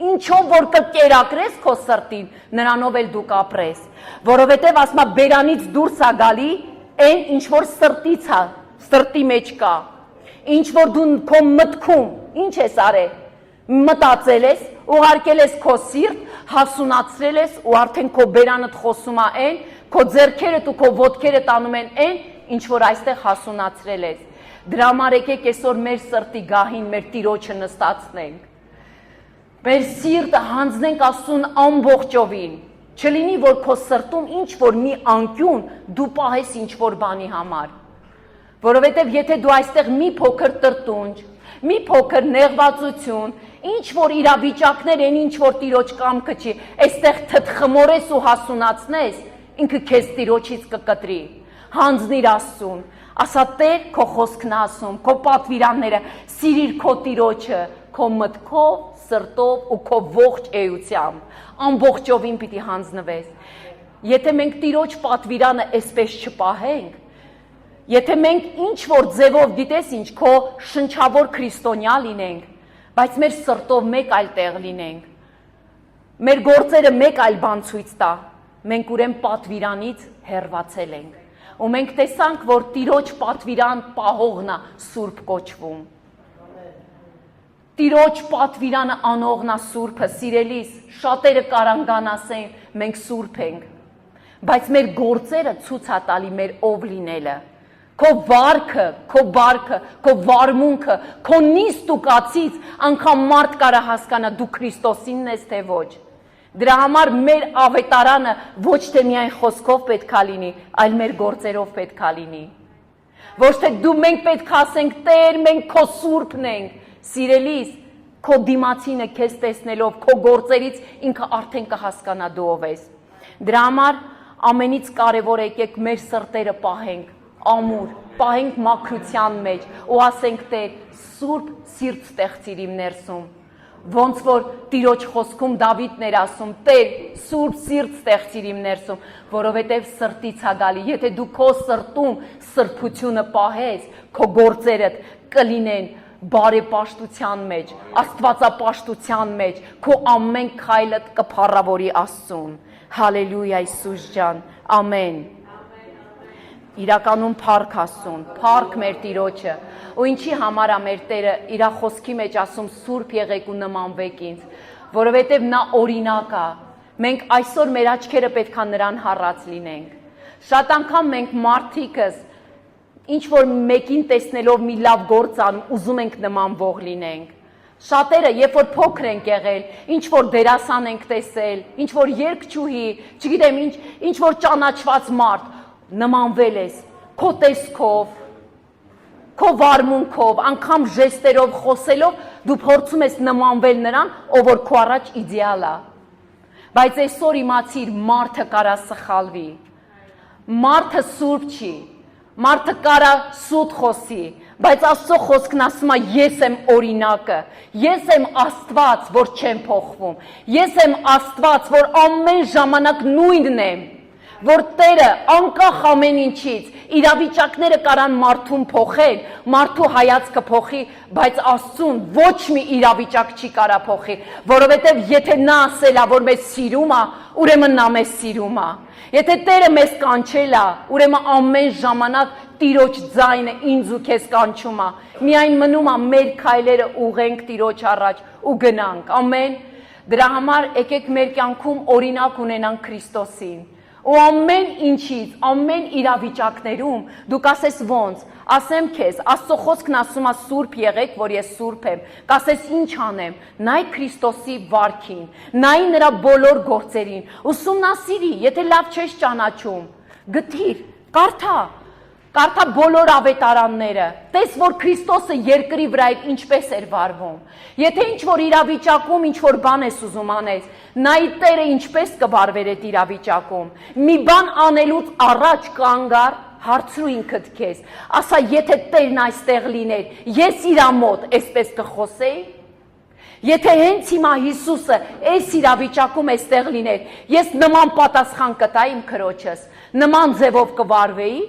ինչով որ կկերակրես քո սրտին, նրանով էլ դու կապրես, որովհետև ասма բերանից դուրս է գալի, այն ինչ որ սրտից է, սրտի մեջ կա, ինչ որ դու քո մտքում, ինչ ես արել, մտածել ես, ուղարկել ես քո սիրտ, հասունացրել ես ու արդեն քո բերանդ խոսում է այն, քո ձեռքերդ ու քո ոտքերդ անում են այն, ինչ որ այստեղ հասունացրել ես։ Դրա համար եկեք այսօր մեր սրտի գահին մեր Տիրոջը նստացնենք։ Մեր սիրտը հանձնենք Աստծուն ամբողջովին։ Չլինի, որ քո սրտում ինչ որ մի անկյուն դու պահես ինչ որ բանի համար։ Որովհետև եթե դու այստեղ մի փոքր տրտունջ, մի փոքր նեղվածություն, ինչ որ իրավիճակներ են, ինչ որ Տիրոջ կամքը չի, այստեղ թթխմորես ու հասունացնես, ինքը քեզ Տիրոջից կկտրի։ Հանձնիր Աստծուն, ասա Տեր, քո խոսքն ասում, քո պատվիրանները, սիրիր քո Տիրոջը, քո մտքով, սրտով ու քո ողջ էությամբ, ամբողջովին պիտի հանձնվես։ Եթե մենք Տիրոջ պատվիրանը այսպես չպահենք, եթե մենք ինչ որ ձևով գիտես ինչ քո շնչավոր քրիստոնյա լինենք, բայց մեր սրտով մեկ այլ տեղ լինենք, մեր գործերը մեկ այլ բան ցույց տա, մենք ուրեմն պատվիրանից հեռացել ենք, ու մենք տեսանք, որ Տիրոջ պատվիրան պահողն է Սուրբ կոչվում, Տիրոջ պատվիրանը անողն է Սուրբը, սիրելիս, շատերը կարան ասեն, մենք Սուրբ ենք, բայց մեր գործերը ցույց է տալի մեր ով լինելը, քո վարքը, քո բարքը, քո վարմունքը, քո նիստ ու կացից անգամ մարդ կարա հասկանա դու Քրիստոսինն ես թե ոչ։ Դրա համար մեր ավետարանը ոչ թե միայն խոսքով պետք է լինի, այլ մեր գործերով պետք է լինի։ Ոչ թե դու մենք պետք է ասենք Տեր, մենք քո Սուրբն ենք, սիրելիս, քո դիմացինը քեզ տեսնելով, քո գործերից ինքը արդեն կհասկանա դու ով ես։ Դրա համար ամենից կարևոր եկեք մեր սրտերը պահենք ամուր, պահենք մաքրության մեջ ու ասենք Տեր, Սուրբ սիրտ ստեղծիր իմ ներսում, ոնց որ Տիրոջ խոսքում Դավիթն էր ասում, Տեր, Սուրբ սիրտ ստեղծիր իմ ներսում, որովհետև սրտից է գալի, եթե դու քո սրտում սրբությունը պահես, քո գործերդ կլինեն բարեպաշտության մեջ, աստվածապաշտության մեջ, քո ամեն քայլդ կփառավորի Աստծուն, հալելույա Հիսուս ջան, ամեն։ Իրականում փառք Աստծուն, փառք մեր Տիրոջը, ու ինչի համար է մեր Տերը իր խոսքի մեջ ասում սուրբ եղեք ու նմանվեք ինձ, որովհետև նա օրինակ է, մենք այսօր մեր աչքերը պետք է նրան հառած լինենք, շատ անգամ մենք մարդիկս, ինչ որ մեկին տեսնելով մի լավ գործ անում, ուզում ենք նմանվող լինենք, շատերը, երբ որ փոքր ենք եղել, ինչ որ դերասան ենք տեսել, ինչ որ երգչուհի, չգիտեմ ինչ որ ճանաչված մարդ, նմանվել ես, քո տեսքով, քո վարմունքով, անգամ ժեստերով, խոսելով, դու փորձում ես նմանվել նրան, ով որ քո առաջ իդեալ է։ Բայց այսօր իմացիր, մարդը կարա սխալվի, մարդը սուրբ չի, մարդը կարա սուտ խոսի, բայց Աստծո խոսքն ասում է ես եմ օրինակը, ես եմ Աստված, որ չեմ փոխվում, ես եմ Աստված, որ ամեն ժամանակ նույնն եմ, որ Տերը անկախ ամեն ինչից իրավիճակները կարան մարդուն փոխել, մարդու հայացքը փոխի, բայց Աստծուն ոչ մի իրավիճակ չի կարա փոխի, որովհետև եթե նա ասել է, որ մեզ սիրում է, ուրեմն նա մեզ սիրում է։ Եթե Տերը մեզ կանչել է, ուրեմն ամեն ժամանակ Տիրոջ ձայնը ինձ ու քեզ կանչում է։ Միայն մնում է մեր քայլերը ուղենք Տիրոջ առաջ ու գնանք։ Ամեն։ Դրա համար եկեք մեր կյանքում օրինակ ունենանք Քրիստոսին։ Ու ամեն ինչից, ամեն իրավիճակներում դու կասես ոնց, ասեմ քեզ, Աստծո խոսքն ասում է սուրբ եղեք, որ ես սուրբ եմ, կասես ինչ անեմ, նայ Քրիստոսի վարքին, նայ նրա բոլոր գործերին, ուսումնասիրի, եթե լավ չես ճանաչում, գտիր, կարդա բոլոր ավետարանները, տես որ Քրիստոսը երկրի վրա ինչպես էր վարվում, եթե ինչ-որ իրավիճակում ինչ-որ բան ես ուզում անես, նայ Տերը ինչպես կվարվեր այդ իրավիճակում, մի բան անելուց առաջ կանգ առ, հարցրու ինքդ քեզ, ասա եթե Տերն այստեղ լիներ, ես իրա մոտ այսպես կխոսեի, եթե հենց հիմա Հիսուսը այս իրավիճակում այստեղ լիներ, ես նման պատասխան կտայի իմ քրոջս, նման ձևով կվարվեի,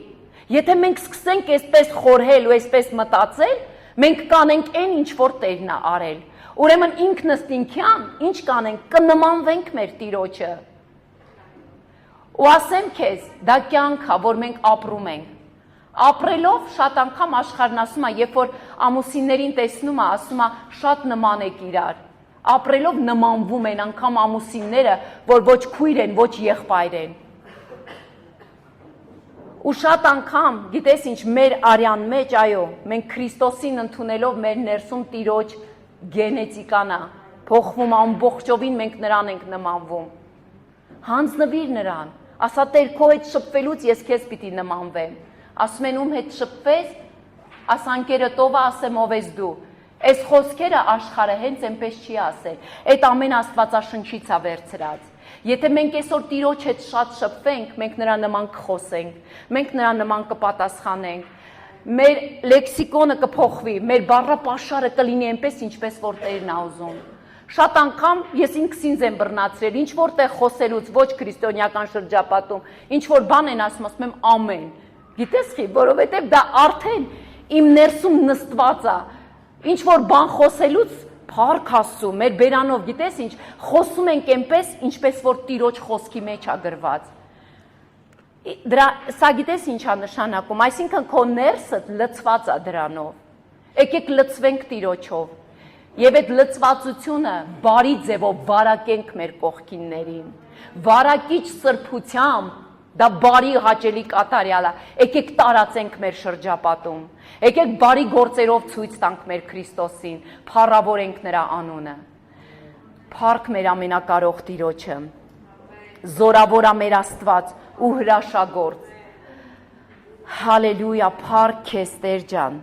եթե մենք սկսենք այսպես խորհել ու այսպես մտածել, մենք կանենք այն ինչ որ Տերն է արել, ուրեմն ինքնըստինքյան ինչ կանենք, կնմանվենք մեր Տիրոջը, ու ասեմ քեզ, դա կյանք է, որ մենք ապրում ենք, ապրելով շատ անգամ աշխարհն ասում է, երբ որ ամուսիններին տեսնում է, ասում է շատ նման եք իրար, ապրելով նմանվում են անգամ ամուսինները, որ ոչ քույր են, ոչ եղբայր են, ու շատ անգամ, գիտես ինչ, մեր արյան մեջ, այո, մենք Քրիստոսին ընդունելով մեր ներսում Տիրոջ գենետիկան է, փոխվում ամբողջովին մենք նրան ենք նմանվում, հանձնվիր նրան, ասա Տեր քո հետ շփվելուց ես քեզ պիտի նմանվեմ, ասում են ում հետ շփվես, ասա անկերդ ով է, ասեմ ով ես դու, այս խոսքերը աշխարհը հենց այնպես չի ասել, այդ ամեն Աստվածաշնչից է վերցրած, եթե մենք այսօր Տիրոջ հետ շատ շփվենք, մենք նրա նման կխոսենք, մենք նրա նման կպատասխանենք, մեր լեքսիկոնը կփոխվի, մեր բառապաշարը կլինի այնպես, ինչպես որ Տերն է ուզում։ Շատ անգամ ես ինքս ինձ եմ բռնացրել, ինչ որտեղ խոսելուց ոչ քրիստոնեական շրջապատում, ինչ որ բան են ասում եմ ամեն։ Գիտես խի, որովհետև դա արդեն իմ ներսում նստված է։ Ինչ որ բան խոսելուց Փառք Աստծո, մեր բերանով, գիտես ինչ, խոսում ենք այնպես, ինչպես որ Տիրոջ խոսքի մեջ է գրված։ Սա գիտես ինչ է նշանակում, այսինքն քո ներսդ լցված է դրանով։ Եկեք լցվենք Տիրոջով։ Եվ այդ լցվածությունը բարի ձևով վարակենք մեր կողքիններին։ Վարակիչ սրբությամբ դա բարի հաճելի կատարյալ է։ Եկեք տարածենք մեր շրջապատում։ Եկեք բարի գործերով ցույց տանք մեր Քրիստոսին, փառավորենք նրա անունը։ Փառք մեր ամենակարող Տիրոջը։ Զորավոր է մեր Աստված ու հրաշագործ։ Հալելույա, փառք քեզ Տեր ջան։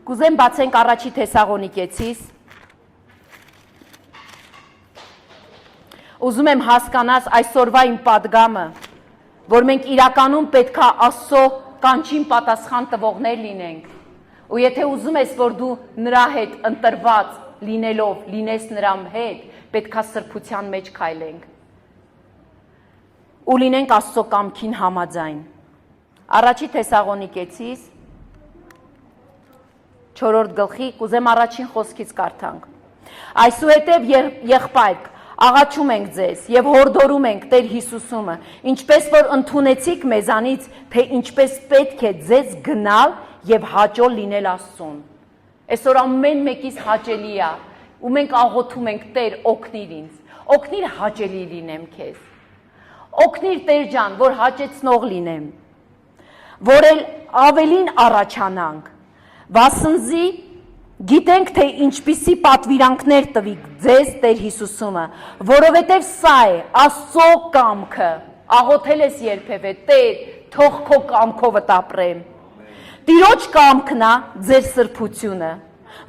Կուզեմ բացենք առաջի Թեսաղոնիկեցիս։ Ուզում եմ հասկանաս այսօրվա իմ պատգամը, որ մենք իրականում պետքա Աստծո կանչին պատասխան տվողներ լինենք։ Ու եթե ուզում ես, որ դու նրա հետ ընտրված լինելով լինես նրա հետ, պետքա սրբության մեջ քայլենք։ Ու լինենք Աստծո կամքին համաձայն։ Առաջի Թեսաղոնիկեցիս 4-րդ գլխի, կուզեմ առաջին խոսքից կարդանք։ Այսուհետև եղբայրք, աղաչում ենք ձեզ եւ հորդորում ենք Տեր Հիսուսումը, ինչպես որ ընդունեցիք մեզանից, թե ինչպես պետք է ձեզ գնալ եւ հաճո լինել Աստծուն։ Այսօր ամեն մեկից հաճելի է, ու մենք աղոթում ենք Տեր օգնիր ինձ, օգնիր հաճելի լինեմ քեզ։ Օգնիր Տեր ջան, որ հաճեցնող լինեմ, որ ավելին առաջանանք, վասնզի գիտենք, թե ինչպիսի պատվիրանքներ տվի ձեզ Տեր Հիսուսումը, որովհետև սա է Աստծո կամքը, աղոթել ես երբևէ, Տեր, թող քո կամքովդ ապրեմ։ Տիրոջ կամքն է ձեր սրբությունը,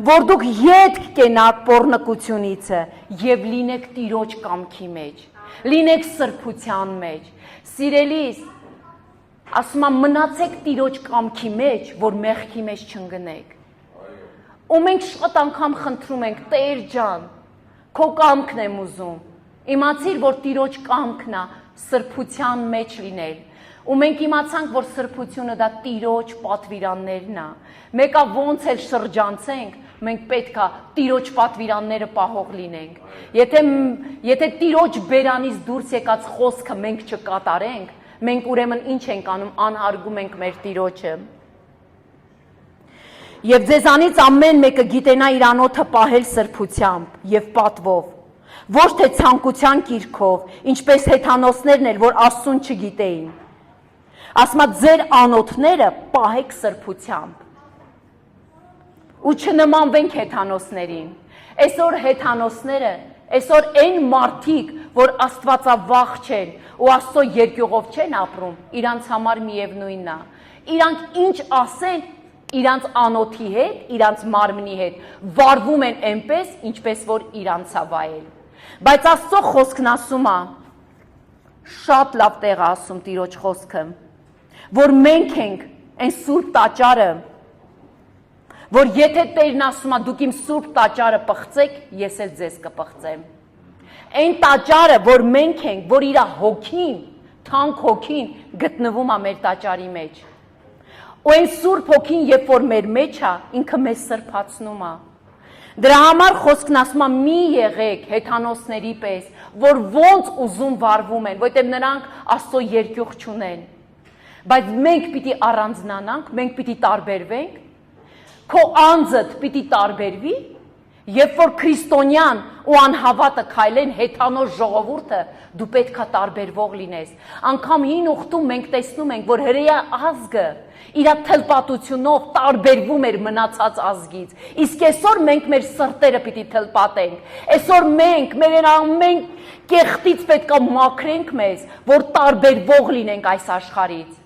որ դուք ետք կենաք պոռնկությունիցը եւ լինեք Տիրոջ կամքի մեջ, լինեք սրբության մեջ։ Սիրելիս, ասում եմ մնացեք Տիրոջ կամքի մեջ, որ մեղքի մեջ չընկնեք։ Ու մենք շատ անգամ խնդրում ենք, Տեր ջան, քո կամքն եմ ուզում։ Իմացիր, որ Տիրոջ կամքն է սրբության մեջ լինել։ Ու մենք իմացանք, որ սրբությունը դա Տիրոջ պատվիրաններն է։ Մեկը ոնց էլ շրջանցենք, մենք պետք է Տիրոջ պատվիրանները պահող լինենք։ Եթե Տիրոջ բերանից դուրս եկած խոսքը մենք չկատարենք, մենք ուրեմն ինչ ենք անում, անհարգում ենք մեր Տիրոջը։ Եվ ձեզանից ամեն մեկը գիտենա իր անոթը պահել սրբությամբ եւ պատվով, ոչ թե ցանկության կիրքով, ինչպես հեթանոսներն էլ, որ Աստծուն չգիտեին։ Ասма ձեր անոթները պահեք սրբությամբ։ Ու չնմանվենք հեթանոսներին։ Այսօր հեթանոսները, այսօր այն մարդիկ, որ Աստվածավախ չեն ու Աստծո երկյուղով չեն ապրում, իրանց համար միևնույնն է։ Իրանք ինչ ասեն, իրանց անոթի հետ, իրանց մարմնի հետ վարվում են այնպես, ինչպես որ իրանց է վայել։ Բայց Աստծո խոսքն ասում է, շատ լավ տեղ է ասում Տիրոջ խոսքը, որ մենք ենք այն սուրբ տաճարը, որ եթե Տերն ասում է դուք իմ սուրբ տաճարը պղծեք, ես էլ ձեզ կպղծեմ։ Այն տաճարը, որ մենք ենք, որ իր հոգին, թանկ հոգին գտնվում է մեր տաճարի մեջ։ Ու այն սուրբ հոգին, երբ որ մեր մեջ է, ինքը մեզ սրբացնում է։ Դրա համար խոսքն ասում է մի եղեք հեթանոսների պես, որ ոնց ուզում վարվում են, որտեղ նրանք Աստծո երկյուղ չունեն։ Բայց մենք պիտի առանձնանանք, մենք պիտի տարբերվենք, քո անձդ պիտի տարբերվի, երբ որ քրիստոնյան ու անհավատը քայլեն հեթանոս ժողովուրդը, դու պետքա տարբերվող լինես։ Անկամ հին ուխտում մենք տեսնում ենք, որ հրեա ազգը իր թլպատությունով տարբերվում էր մնացած ազգից։ Իսկ այսօր մենք մեր սրտերը պիտի թլպատենք։ Այսօր մենք մեր ամեն կեղտից պետքա մաքրենք մեզ, որ տարբերվող լինենք այս աշխարհից։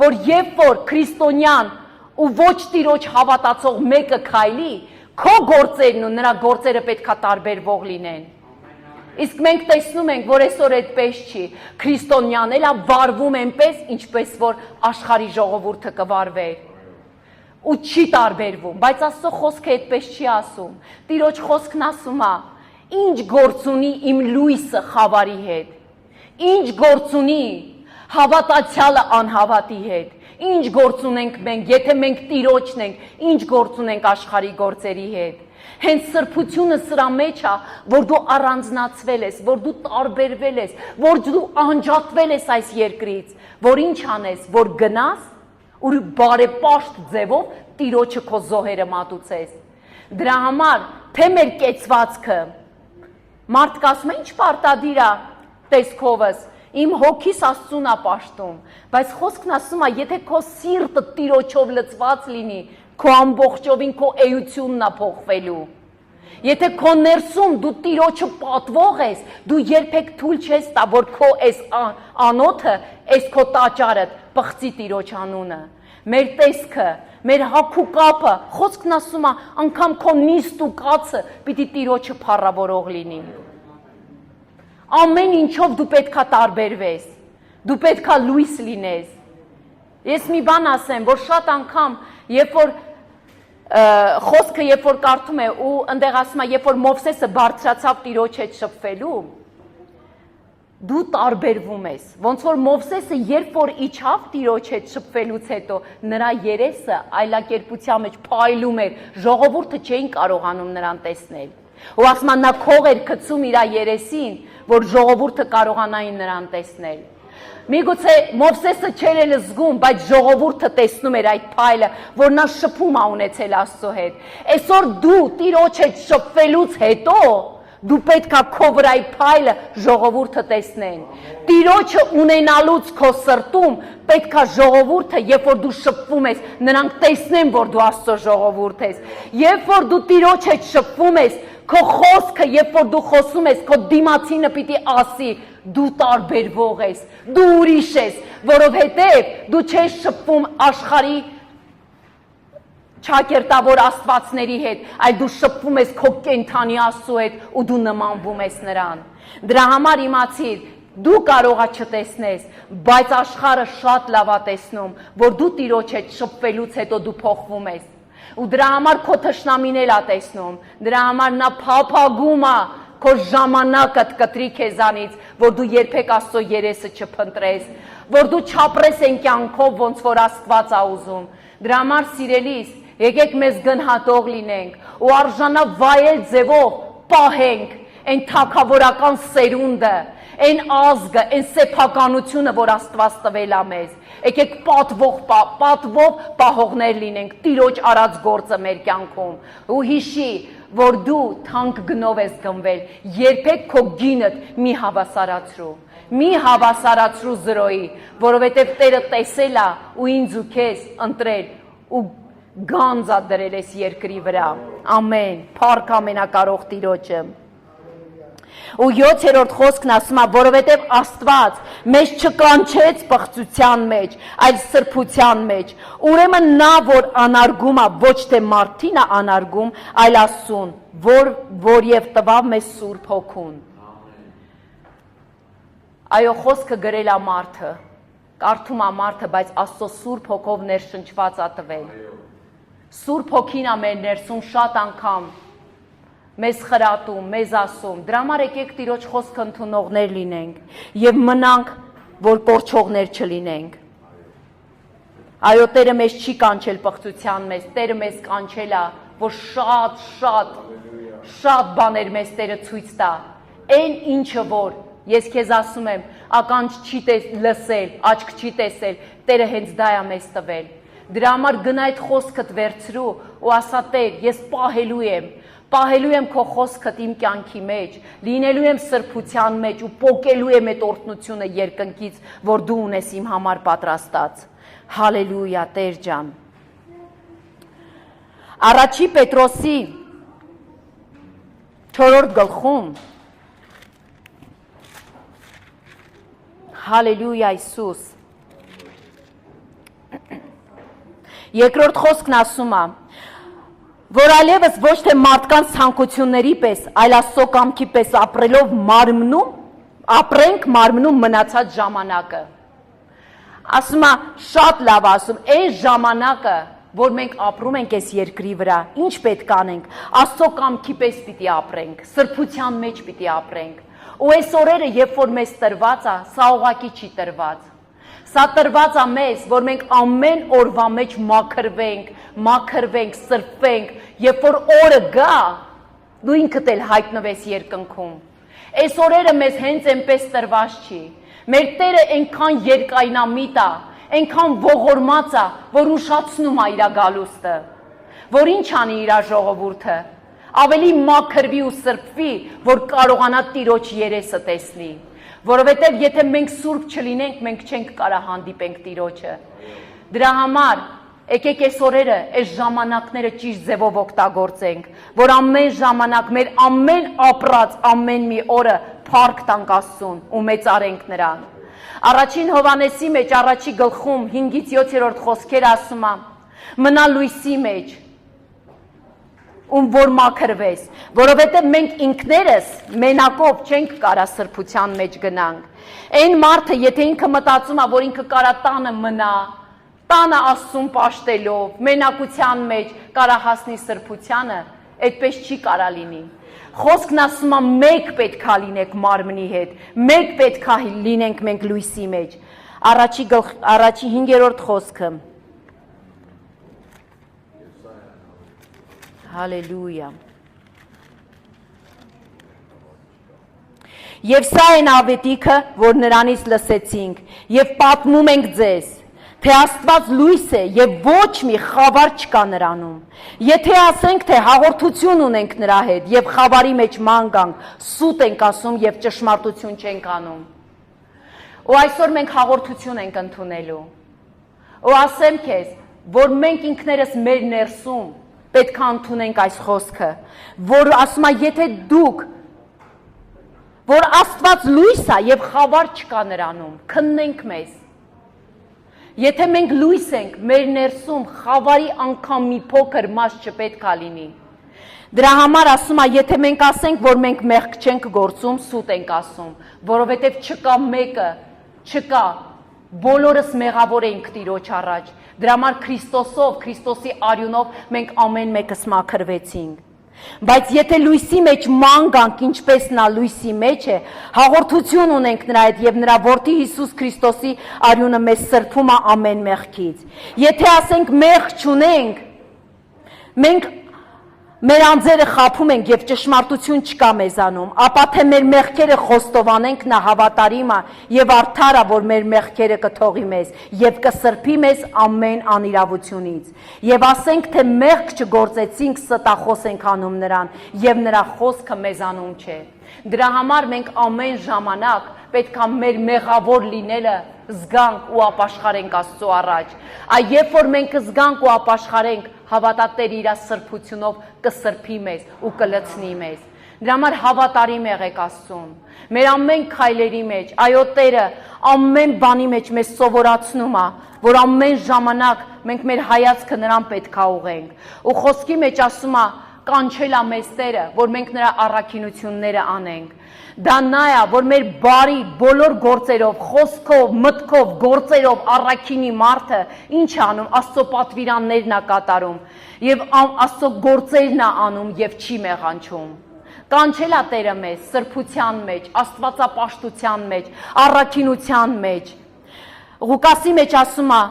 Որ երբ որ քրիստոնյան ու ոչ Տիրոջ հավատացող մեկը քայլի, քո գործերն ու նրա գործերը պետքա տարբերվող լինեն։ Իսկ մենք տեսնում ենք, որ այսօր այդպես չի։ Քրիստոնյան էլ վարվում այնպես, ինչպես որ աշխարհի ժողովուրդը կվարվեր։ Ու չի տարբերվում, բայց Աստծո խոսքը այդպես չի ասում։ Տիրոջ խոսքն ասում է. ինչ գործ ունի իմ լույսը խավարի հետ։ Ինչ գործ ունի հավատացյալը անհավատի հետ։ Ինչ գործ ունենք մենք, եթե մենք Տիրոջն ենք, ինչ գործ ունենք աշխարհի գործերի հետ։ Հենց սրբությունը սրա մեջ է, որ դու առանձնացվել ես, որ դու տարբերվել ես, որ դու անջատվել ես այս երկրից, որ ինչ անես, որ գնաս ու բարեպաշտ ձևով Տիրոջը քո զոհերը մատուցես։ Դրա համար թե մեր կեցվածքը մարդիկ ասում են, ինչ պարտադիր է տեսքովս, իմ հոգիս Աստծուն է պաշտում, բայց խոսքն ասում է, եթե քո սիրտը Տիրոջով լցված լինի, քո ամբողջովին քո էությունն է փոխվելու։ Եթե քո ներսում դու Տիրոջը պատվող ես, դու երբեք թույլ չես տա, որ քո այս անոթը, այս քո տաճարը պղծի Տիրոջ անունը։ Մեր տեսքը, մեր հոգու կապը, խոսքն ասում է, անգամ քո նիստ ու կացը պիտի Տիրոջը փառավորող լինի։ Ամեն ինչով դու պետքա տարբերվես, դու պետքա լույս լինես։ Ես մի բան ասեմ, որ շատ անգամ, երբ որ խոսքը երբ որ կարդում է ու ընդեղ ասում է, երբ որ Մովսեսը բարձրացավ Տիրոջ հետ շփվելու, դու տարբերվում ես։ Ոնց որ Մովսեսը երբ որ իջավ Տիրոջ հետ շփվելուց հետո, նրա երեսը այլակերպության մեջ փայլում էր, ժողովուրդը չէին կարողանում նրան տեսնել։ Ու ասում է, նա քող էր գցում իր երեսին, որ ժողովուրդը կարողանային նրան տեսնել։ Միգուցե Մովսեսը չէր էլ զգում, բայց ժողովուրդը տեսնում էր այդ փայլը, որ նա շփում է ունեցել Աստծո հետ։ Այսօր դու Տիրոջ հետ շփվելուց հետո դու պետքա քո վրայի փայլը ժողովուրդը տեսնեն։ Տիրոջը ունենալուց քո սրտում պետքա ժողովուրդը, երբ որ դու շփվում ես, նրանք տեսնեն, որ դու Աստծո ժողովուրդ ես։ Երբ որ դու Տիրոջ հետ շփվում ես, քո խոսքը, երբ որ դու խոսում ես, քո դիմացինը պիտի ասի, դու տարբերվող ես, դու ուրիշ ես, որովհետև դու չես շփվում աշխարհի չակերտավոր աստվածների հետ, այլ դու շփվում ես քո կենթանի Աստծո հետ ու դու նմանվում ես նրան։ Դրա համար իմացիր, դու կարողա չտեսնես, բայց աշխարհը շատ լավ է տեսնում, որ դու Տիրոջ հետ շփվելուց հետո դու փոխվում ես։ Ու դրա համար քո թշնամին էլ է տեսնում, դրա համար նա փափագում է քո ժամանակը կտրի քեզանից, որ դու երբեք Աստծո երեսը չփնտրես, որ դու չապրես այն կյանքով, ոնց որ Աստված ա ուզում։ Դրա համար սիրելիս, եկեք մեզ գնահատող լինենք ու արժանա վայել ձևով պահենք այն թագավորական սերունդը, այն ազգը, այն սեփականությունը, որ Աստված տվել ա մեզ։ Եկեք պատվով պահողներ լինենք Տիրոջ արած գործը մեր կյանքում։ Ու հիշի, որ դու թանկ գնով ես գնվել, երբեք քո գինդ մի հավասարացրու։ Մի հավասարացրու զրոյի, որովհետև Տերը տեսել ա ու ինձ ու քեզ ընտրել ու գանձ ա դրել ես երկրի վրա։ Ամեն, փառք ամենակարող Տիրոջը։ Ու 7-րդ խոսքն ասում է, որովհետև Աստված մեզ չկանչեց պղծության մեջ, այլ սրբության մեջ։ Ուրեմն նա, որ անարգում է, ոչ թե մարդին է անարգում, այլ Աստծուն, որ եւ տվավ մեզ Սուրբ Հոգուն։ Այո, խոսքը գրել է մարդը, կարդում է մարդը, բայց Աստծո Սուրբ Հոգով ներշնչված է տվել։ Սուրբ Հոգին է մեր ներսում շատ անգամ մեզ խրատում, մեզ ասում, դրա համար եկեք Տիրոջ խոսքը ընդունողներ լինենք եւ մնանք, որ կորչողներ չլինենք։ Այո, Տերը մեզ չի կանչել պղծության մեջ, Տերը մեզ կանչել է, որ շատ բաներ մեզ Տերը ցույց տա։ Այն ինչը որ ես քեզ ասում եմ, ականջ չի լսել, աչք չի տեսել, Տերը հենց դա է մեզ տվել։ Դրա համար գնա այդ խոսքդ վերցրու ու ասա Տեր, ես պահելու եմ քո խոսքդ իմ կյանքի մեջ, լինելու եմ սրբության մեջ ու պոկելու եմ այդ օրհնությունը երկնքից, որ դու ունես իմ համար պատրաստած։ Հալելույա, Տեր ջան։ Առաջի Պետրոսի 4-րդ գլխում Հալելույա Իսուս։ Երկրորդ խոսքն ասում է, որ այլևս ոչ թե մարդկանց ցանկությունների պես, այլ Աստծո կամքի պես ապրելով ապրենք մարմնում մնացած ժամանակը։ Ասում է, շատ լավ ասում, այս ժամանակը, որ մենք ապրում ենք այս երկրի վրա, ինչ պետք անենք, Աստծո կամքի պես պիտի ապրենք, սրբության մեջ պիտի ապրենք։ Ու այս օրերը, երբ որ մեզ տրված է, սա ուղղակի չի տրված։ Սա տրված է մեզ, որ մենք ամեն օրվա մեջ մաքրվենք, սրբենք, երբ որ օրը գա, դու ինքդ էլ հայտնվես երկնքում։ Այս օրերը մեզ հենց այնպես տրված չի։ Մեր Տերը այնքան երկայնամիտ է, այնքան ողորմած է, որ ուշացնում է իր գալուստը, որ ինչ անի իր ժողովուրդը, ավելի մաքրվի ու սրբվի, որ կարողանա Տիրոջ երեսը տեսնի։ Որովհետև եթե մենք սուրբ չլինենք, մենք չենք կարա հանդիպենք Տիրոջը։ Դրա համար եկեք այս օրերը, այս ժամանակները ճիշտ ձևով օգտագործենք, որ ամեն ժամանակ, մեր ամեն ապրած ամեն մի օրը փառք տանք Աստծուն ու մեծարենք Նրան։ Առաջին Հովհաննեսի մեջ, առաջի գլխում 5-ից 7-րդ խոսքեր ասում է. մնա լույսի մեջ, որ մաքրվես, որովհետև մենք ինքներս մենակով չենք կարա սրբության մեջ գնանք։ Այն մարդը, եթե ինքը մտածում է, որ ինքը կարա տանը մնա, տանը Աստծուն պաշտելով, մենակության մեջ կարա հասնի սրբությանը, այդպես չի կարա լինի։ Խոսքն ասում է, մեկ պետքա լինեք մարմնի հետ, մեկ պետքա լինենք մենք լույսի մեջ։ Առաջի 5-րդ խոսքը։ Հալելույա։ Եվ սա են ավետիքը, որ նրանից լսեցինք, եւ պատմում ենք ձեզ, թե Աստված լույս է եւ ոչ մի խավար չկա նրանում։ Եթե ասենք, թե հաղորդություն ունենք նրա հետ եւ խավարի մեջ ման գանք, սուտ ենք ասում եւ ճշմարտություն չենք անում։ Ու այսօր մենք հաղորդություն ենք ընդունելու։ Ու ասեմ քեզ, որ մենք ինքներս մեր ներսում պետք է ընդունենք այս խոսքը, որ ասում է, եթե դուք, որ Աստված լույս է եւ խավար չկա նրանում, քննենք մեզ։ Եթե մենք լույս ենք, մեր ներսում խավարի անգամ մի փոքր մաս չպետք է լինի։ Դրա համար ասում է, եթե մենք ասենք, որ մենք մեղք չենք գործում, սուտ ենք ասում, որովհետեւ չկա մեկը, չկա, բոլորս մեղավոր ենք Տիրոջ առաջ։ Դրա համար Քրիստոսով, Քրիստոսի արյունով մենք ամեն մեկս մաքրվեցինք։ Բայց եթե լույսի մեջ ման գանք, ինչպես նա լույսի մեջ է, հաղորդություն ունենք նրա հետ եւ նրա որդի Հիսուս Քրիստոսի արյունը մեզ սրբում է ամեն մեղքից։ Եթե ասենք մեղք չունենք, մենք մեր անձերը խաբում ենք եւ ճշմարտություն չկա մեզանում, ապա թե մեր մեղքերը խոստովանենք, նա հավատարիմ է եւ արդար է, որ մեր մեղքերը կթողի մեզ եւ կսրբի մեզ ամեն անիրավությունից։ Եվ ասենք, թե մեղք չգործեցինք, ստախոս ենք անում նրան եւ նրա խոսքը մեզանում չէ։ Դրա համար մենք ամեն ժամանակ պետք է մեր մեղավոր լինելը զգանք ու ապաշխարենք Աստծո առաջ։ Երբ որ մենք զգանք ու ապաշխարենք, հավատա Տերը իր սրբությունով կսրբի մեզ ու կլցնի մեզ։ Դրա համար հավատարիմ եղեք Աստծուն։ Մեր ամեն քայլերի մեջ, այո Տերը ամեն բանի մեջ մեզ սովորացնում է, որ ամեն ժամանակ մենք մեր հայացքը նրան պետք է ուղենք։ Ու խոսքի մեջ ասում է կանչել է մեզ Տերը, որ մենք նրա առաքինությունները անենք։ Դա նա է, որ մեր բարի բոլոր գործերով, խոսքով, մտքով, գործերով առաքինի մարդը ինչ է անում, Աստծո պատվիրաններն է կատարում եւ Աստծո գործերն է անում եւ չի մեղանչում։ Կանչել է Տերը մեզ սրբության մեջ, աստվածապաշտության մեջ, առաքինության մեջ։ Ղուկասի մեջ ասում է,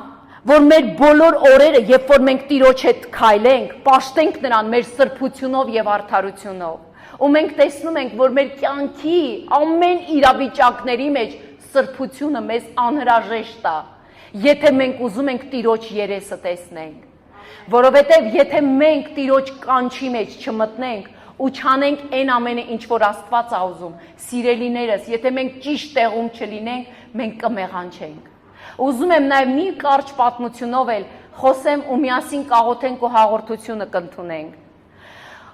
որ մեր բոլոր օրերը, երբ որ մենք Տիրոջ հետ քայլենք, պաշտենք նրան մեր սրբությունով եւ արդարությունով։ Ու մենք տեսնում ենք, որ մեր կյանքի ամեն իրավիճակների մեջ սրբությունը մեզ անհրաժեշտ է, եթե մենք ուզում ենք Տիրոջ երեսը տեսնենք։ Որովհետեւ եթե մենք Տիրոջ կանչի մեջ չմտնենք ու չանենք այն ամենը, ինչ որ Աստված է ուզում, սիրելիներս, եթե մենք ճիշտ տեղում չլինենք, մենք կմեղանչենք։ Ուզում եմ նաև մի կարճ պատմությունով էլ խոսեմ ու միասին կաղոթենք ու հաղորդությունը կընդունենք։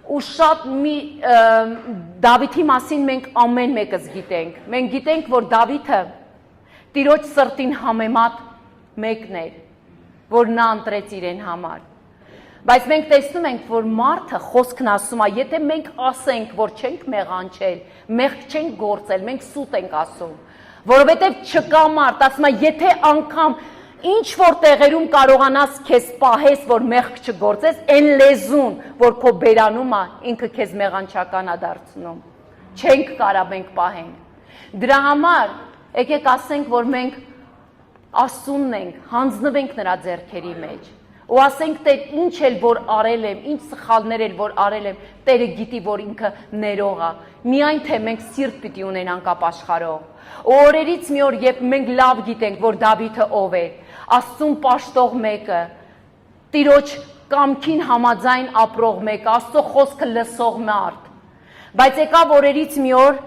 Ու շատ Դավիթի մասին մենք ամեն մեկս գիտենք։ Մենք գիտենք, որ Դավիթը Տիրոջ սրտին համեմատ մեկն էր, որ նա ընտրեց իրեն համար։ Բայց մենք տեսնում ենք, որ մարդը խոսքն ասում է, եթե մենք ասենք, որ չենք մեղանչել, մեղք չենք գործել, մենք սուտ ենք ասում։ Որովհետև չկա մարդ, ասում է, եթե անգամ ինչ որ տեղերում կարողանաս քեզ պահես, որ մեղք չգործես, այն լեզուն, որ քո բերանում է, ինքը քեզ մեղանչական է դարձնում։ Չենք կարա մենք պահենք։ Դրա համար եկեք ասենք, որ մենք Աստծունն ենք, հանձնվենք նրա ձեռքերի մեջ։ Ու ասենք Տեր, ինչ էլ որ արել եմ, ինչ սխալներ էլ որ արել եմ, Տերը գիտի, որ ինքը ներող է։ Միայն թե մենք սիրտ պիտի ունենանք ապաշխարող։ Ու օրերից մի օր, երբ մենք լավ գիտենք, որ Դավիթը ով էր, Աստծուն պաշտող մեկը, Տիրոջ կամքին համաձայն ապրող մեկը, Աստծո խոսքը լսող մարդ։ Բայց եկավ օրերից մի օր,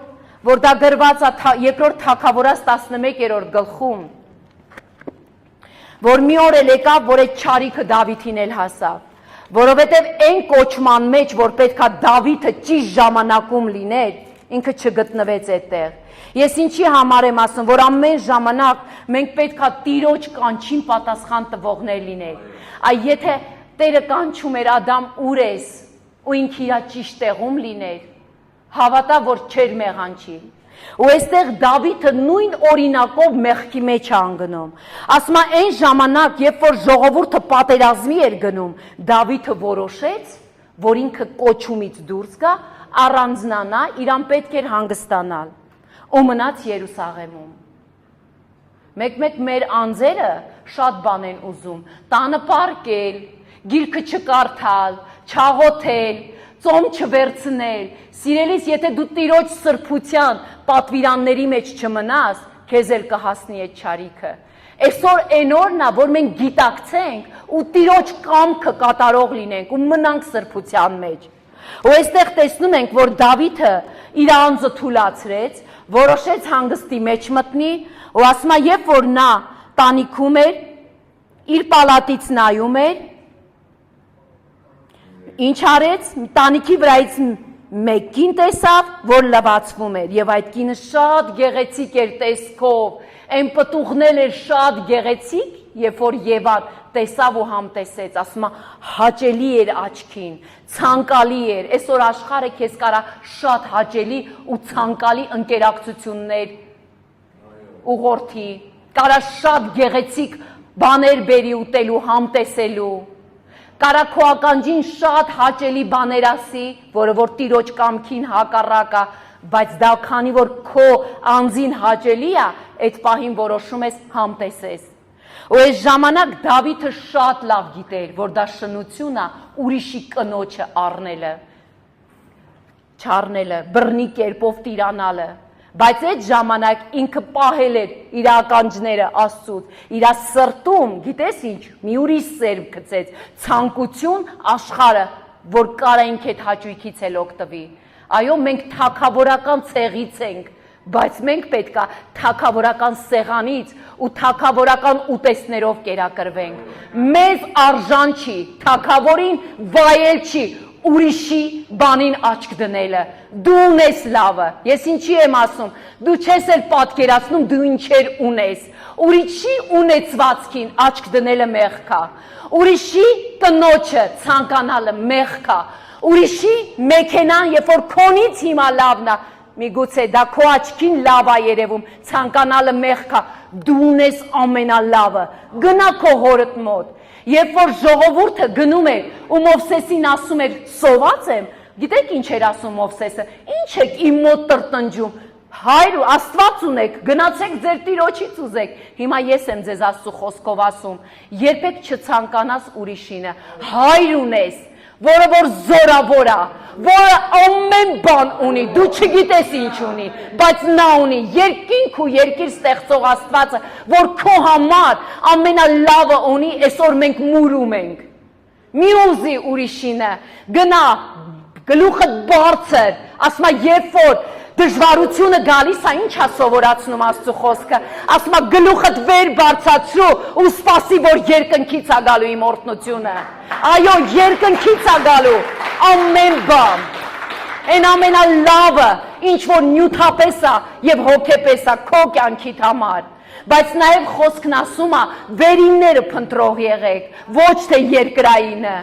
որ դա գրված է երկրորդ Թագավորաց 11-րդ գլխում, որ մի օր էլ եկավ, որ այդ չարիքը Դավիթին էլ հասավ, որովհետև այն կոչման մեջ, որ պետքա Դավիթը ճիշտ ժամանակում լիներ, ինքը չգտնվեց այդտեղ։ Ես ինչի համար եմ ասում, որ ամեն ժամանակ մենք պետքա Տիրոջ կանչին պատասխան տվողներ լինենք։ Այ եթե Տերը կանչում էր Ադամ ուր ես, ու ինքը իր ճիշտ տեղում լիներ, հավատա, որ չէր մեղանչի։ Ու այստեղ Դավիթը նույն օրինակով մեղքի մեջ է անգնում։ Ասում է այն ժամանակ, երբ որ ժողովուրդը պատերազմի էր գնում, Դավիթը որոշեց, որ ինքը կոչումից դուրս գա, առանձնանա, իրան պետք էր հանգստանալ ու մնաց Երուսաղեմում։ Մեկ-մեկ մեր անձերը շատ բան են ուզում, տանը պարկել, գիրքը չկարդալ, չաղոթել, ծոմ չվերցնել։ Սիրելիս, եթե դու Տիրոջ սրբության պատվիրանների մեջ չմնաս, քեզ էլ կհասնի այդ չարիքը։ Այսօր այն օրն է, որ մենք գիտակցենք ու Տիրոջ կամքը կատարող լինենք ու մնանք սրբության մեջ։ Ու այստեղ տեսնում ենք, որ Դավիթը իր անձը թուլացրեց, որոշեց հանգստի մեջ մտնի ու ասում է, երբ որ նա տանիքում էր, իր պալատից նայում էր, ինչ արեց, տանիքի վրայից մեկ կին տեսավ, որ լվացվում էր եւ այդ կինը շատ գեղեցիկ էր տեսքով, այն պտուղնել էր շատ գեղեցիկ, երբ որ Եվան տեսավ ու համտեսեց, ասում է հաճելի էր աչքին, ցանկալի էր, այսօր աշխարհը քեզ կարա շատ հաճելի ու ցանկալի ընկերակցություններ ուղղորդի, կարա շատ գեղեցիկ բաներ բերի ուտելու, համտեսելու, կարա քո ականջին շատ հաճելի բաներ ասի, որը որ Տիրոջ կամքին հակառակ է, բայց դա քանի որ քո անձին հաճելի է, այդ պահին որոշում ես համտեսես։ Ու այս ժամանակ Դավիթը շատ լավ գիտեր, որ դա շնություն է ուրիշի կնոջը առնելը, չառնելը, բռնի կերպով տիրանալը, բայց այդ ժամանակ ինքը պահել էր իր ականջները Աստծուց, իր սրտում, գիտես ինչ, մի ուրիշ սերմ գցեց, ցանկություն աշխարհը, որ կարա ինք այդ հաճույքից էլ օգտվի։ Այո, մենք թագավորական ցեղից ենք, բայց մենք պետք է թագավորական սեղանից ու թագավորական ուտեստներով կերակրվենք։ Մեզ արժան չի, թագավորին վայել չի, ուրիշի բանին աչք դնելը։ Դու ունես լավը, ես ինչի եմ ասում, դու չես էլ պատկերացնում դու ինչեր ունես։ Ուրիշի ունեցվածքին աչք դնելը մեղք է։ Ուրիշի կնոջը ցանկանալը մեղք է։ Ուրիշի մեքենան, երբ որ քոնից հիմա լավն է, միգուցե դա քո աչքին լավ է երևում, ցանկանալը մեղք է, դու ունես ամենալավը, գնա քո հորդ մոտ։ Երբ որ ժողովուրդը գնում էր ու Մովսեսին ասում էր սոված եմ, գիտեք ինչ էր ասում Մովսեսը, ինչ եք իմ մոտ տրտնջում, հայր ու Աստված ունեք, գնացեք ձեր Տիրոջից ուզեք։ Հիմա ես եմ ձեզ Աստծո խոսքով ասում, երբեք չցանկանաս ուրիշինը, հայր ունես, որը որ զորավոր է, որը ամեն բան ունի, դու չգիտես ինչ ունի, բայց նա ունի երկինք ու երկիր ստեղծող Աստվածը, որ քո համար ամենալավը ունի, այսօր մենք մուրում ենք։ Մի ուզի ուրիշինը, գնա, գլուխդ բարձր, ասում է, երբ որ դժվարությունը գալիս է, ինչ է սովորացնում Աստծո խոսքը, ասում է, գլուխդ վեր բարձրացրու ու սպասի, որ երկնքից է գալու իմ օրհնությունը։ Այո, երկնքից է գալու ամեն բան։ Այն ամենալավը, ինչ որ նյութապես է եւ հոգեպես է քո կյանքիդ համար։ Բայց նաեւ խոսքն ասում է, վերինները փնտրող եղեք, ոչ թե երկրայինը։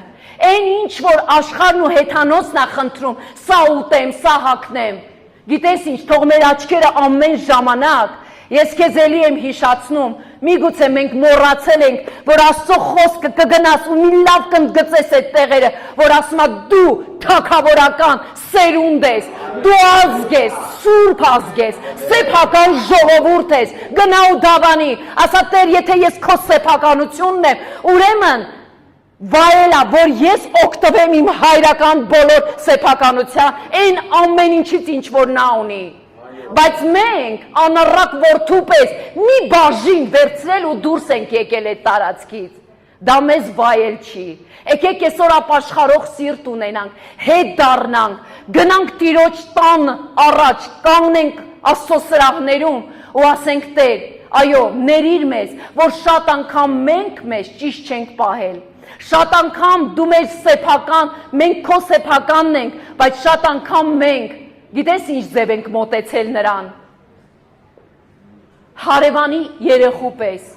Այն ինչ որ աշխարհն ու հեթանոսն է խնդրում, սա ուտեմ, սա հագնեմ։ Գիտես ինչ, թող մեր աչքերը ամեն ժամանակ, ես քեզ էլի եմ հիշացնում, միգուցե մենք մոռացել ենք, որ Աստծո խոսքը կգնաս ու մի լավ կընդգծես այդ տեղերը, որ ասում է դու թագավորական սերունդ ես, դու ազգ ես, սուրբ ազգ ես, սեփական ժողովուրդ ես, գնա ու դավանի, ասա Տեր, եթե ես քո սեփականությունն եմ, ուրեմն վայելա, որ ես օգտվեմ իմ հայրական բոլոր սեփականության, այն ամեն ինչից ինչ որ նա ունի։ Բայց մենք անառակ որդու պես մի բաժին վերցրել ու դուրս ենք եկել այդ տարածքից։ Դա մեզ վայել չի։ Եկեք այսօր ապաշխարող սիրտ ունենանք, հետ դառնանք, գնանք Տիրոջ տան առաջ, կանգնենք Աստծո սրահներում ու ասենք Տեր, այո, ներիր մեզ, որ շատ անգամ մենք մեզ ճիշտ չենք պահել։ Շատ անգամ դու մեր սեփական, մենք քո սեփականն ենք, բայց շատ անգամ մենք, գիտես ինչ ձև ենք մոտեցել նրան, հարևանի երեխու պես,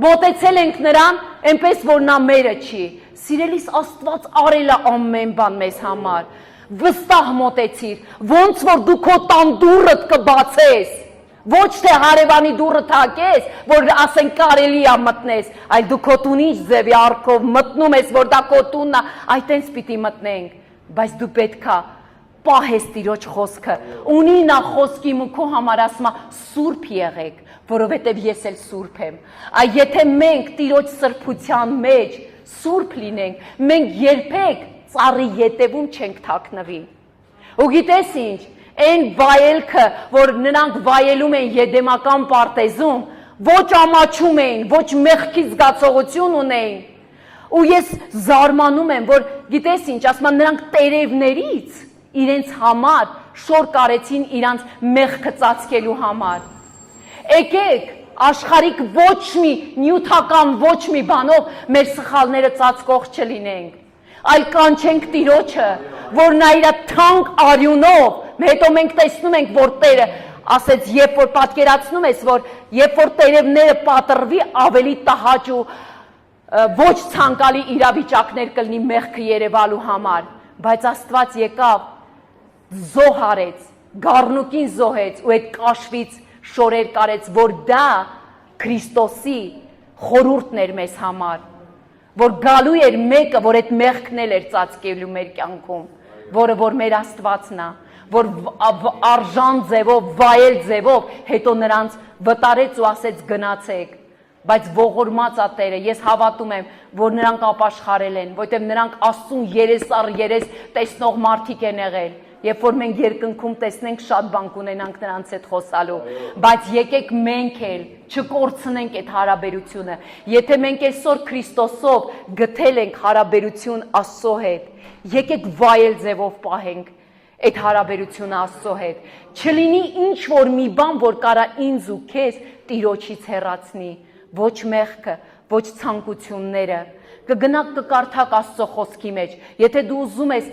մոտեցել ենք նրան, այնպես որ նա մերը չի, սիրելիս Աստված արել է ամեն բան մեզ համար, վստահ մոտեցիր, ոնց որ դու քո տան դուռդ կբացես, ոչ թե հարևանի դուռը թակես, որ ասենք կարելի է մտնես, այլ դու քո տունից ձևի արքով մտնում ես, որ դա քո տունն է, այտենց պիտի մտնենք, բայց դու պետք է պահես Տիրոջ խոսքը, ունի նա խոսքի մուքո համար ասում է սուրբ եղեք, որովհետև ես էլ սուրբ եմ, այ եթե մենք Տիրոջ սրբության մեջ սուրբ լինենք, մենք երբեք ծառի ետևում չենք թաքնվի, ու գիտես ինչ, այն վայելքը, որ նրանք վայելում են եդեմական պարտեզում, ոչ ամաչում էին, ոչ մեղքի զգացողություն ունեին, ու ես զարմանում եմ, որ գիտես ինչ, ասում են նրանք տերևներից իրենց համար շոր կարեցին իրանց մեղքը ծածկելու համար։ Եկեք, աշխարհիկ ոչ մի նյութական ոչ մի բանով մեր սխալները ծածկող չլինենք, այլ կանչենք Տիրոջը, որ նա իր թանկ արյունով, հետո մենք տեսնում ենք, որ Տերը ասեց, երբ որ պատկերացնում ես, որ երբ որ տերևները պատռվի, ավելի տհաճ ու ոչ ցանկալի իրավիճակներ կլինի մեղքը երևալու համար, բայց Աստված եկավ, զոհ արեց, գառնուկին զոհեց ու այդ կաշվից շորեր կարեց, որ դա Քրիստոսի խորհուրդն էր մեզ համար, որ գալու էր մեկը, որ այդ մեղքն էլ էր ծածկելու մեր կյանքում, որը որ մեր Աստվածն է, որ արժան ձևով, վայել ձևով հետո նրանց վտարեց ու ասեց գնացեք, բայց ողորմած է Տերը, ես հավատում եմ, որ նրանք ապաշխարել են, որտեղ նրանք Աստծուն երես առ երես տեսնող մարդիկ են եղել, երբ որ մենք երկնքում տեսնենք շատ բան կունենանք նրանց հետ խոսալու, բայց եկեք մենք էլ չկորցնենք այդ հարաբերությունը, եթե մենք այսօր Քրիստոսով գտել ենք հարաբերություն Աստծո հետ, եկեք վայել ձևով պահենք այդ հարաբերությունը Աստծո հետ, չլինի ինչ որ մի բան, որ կարա ինձ ու քեզ Տիրոջից հեռացնի, ոչ մեղքը, ոչ ցանկությունները, կգնաք կկարդաք Աստծո խոսքի մեջ, եթե դու ուզում ես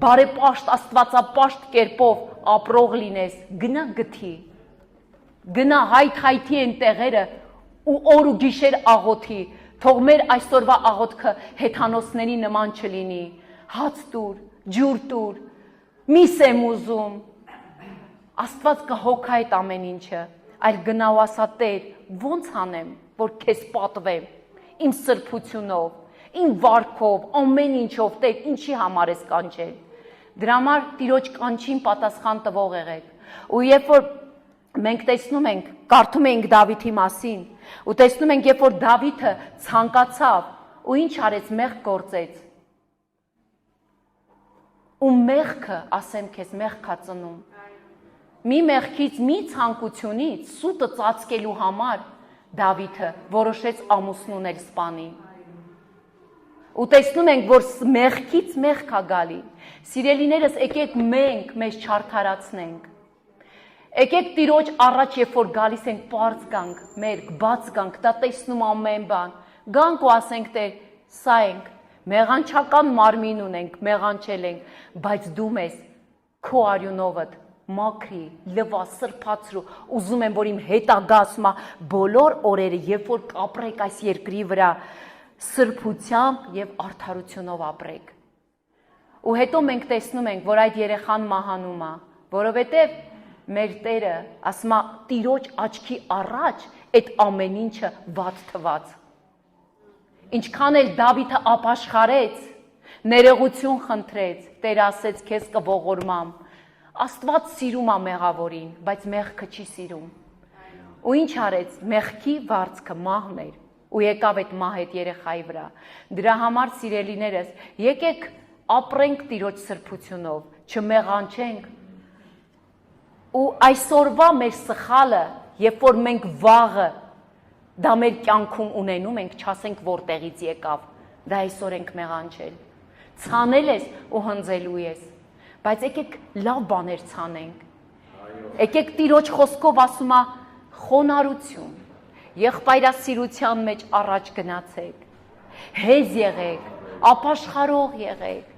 բարեպաշտ, աստվածապաշտ կերպով ապրող լինես, գնա գթի, գնա հայթ-հայթի են տեղերը ու օր ու գիշեր աղոթի, թող մեր այսօրվա աղոթքը հեթանոսների նման չլինի, հաց տուր, ջուր տուր, միս եմ ուզում, Աստված կհոգա այդ ամեն ինչը, այլ գնա ու ասա Տեր, ոնց անեմ, որ քեզ պատվեմ, իմ սրբությունով, իմ վարքով, ամեն ինչով, Տեր, ինչի համար ես կանչել։ Դրա համար Տիրոջ կանչին պատասխան տվող եղեք։ Ու երբ որ մենք տեսնում ենք, կարդում ենք Դավիթի մասին, ու տեսնում ենք, երբ որ Դավիթը ցանկացավ, ու ինչ արեց, մեղք գործեց։ Ու մեղքը, ասեմ քեզ, մեղք է ծնում։ Մի մեղքից, մի ցանկությունից, սուտը ծածկելու համար Դավիթը որոշեց ամուսնունել սպանին։ Ու տեսնում ենք, որ մեղքից մեղք է գալի։ Սիրելիներս, եկեք մենք մեզ չարդարացնենք։ Եկեք Տիրոջ առաջ, երբ որ գալիս ենք, պարզ գանք, մերկ, բաց գանք, դա տեսնում ամեն բան։ Գանք ու ասենք Տեր, սա ենք, մեղանչական մարմին ունենք, մեղանչել ենք, բայց դու մեզ քո արյունովդ մաքրի, լվա, սրբացրու, ուզում եմ, որ իմ հետագա ասում է բոլոր օրերը, երբ որ կապրեք այս երկրի վրա, սրբությամբ եւ արդարությունով ապրեք։ Ու հետո մենք տեսնում ենք, որ այդ երեխան մահանում է, որովհետեւ մեր Տերը ասում է Տիրոջ աչքի առաջ այդ ամեն ինչը վատ թված։ Ինչքան էլ Դավիթը ապաշխարեց, ներողություն խնդրեց, Տերը ասեց քեզ կողորմամ։ Աստված սիրում է մեղավորին, բայց մեղքը չի սիրում։ Ու ինչ արեց, մեղքի վարձքը մահն էր, ու եկավ այդ մահ այդ երեխայի վրա։ Դրա համար սիրելիներս, եկեք ապրենք Տիրոջ սրբությունով, չմեղանչենք։ Ու այսօրվա մեր սխալը, երբ որ մենք վաղը դա մեր կյանքում ունենում ենք, չասենք որտեղից եկավ, դա այսօր ենք մեղանչել։ Ցանել ես ու հնձելու ես, բայց եկեք լավ բաներ ցանենք։ Եկեք Տիրոջ խոսքով ասում է խոնարհություն, եղբայրասիրության մեջ առաջ գնացեք, հեզ եղեք, ապաշխարող եղեք,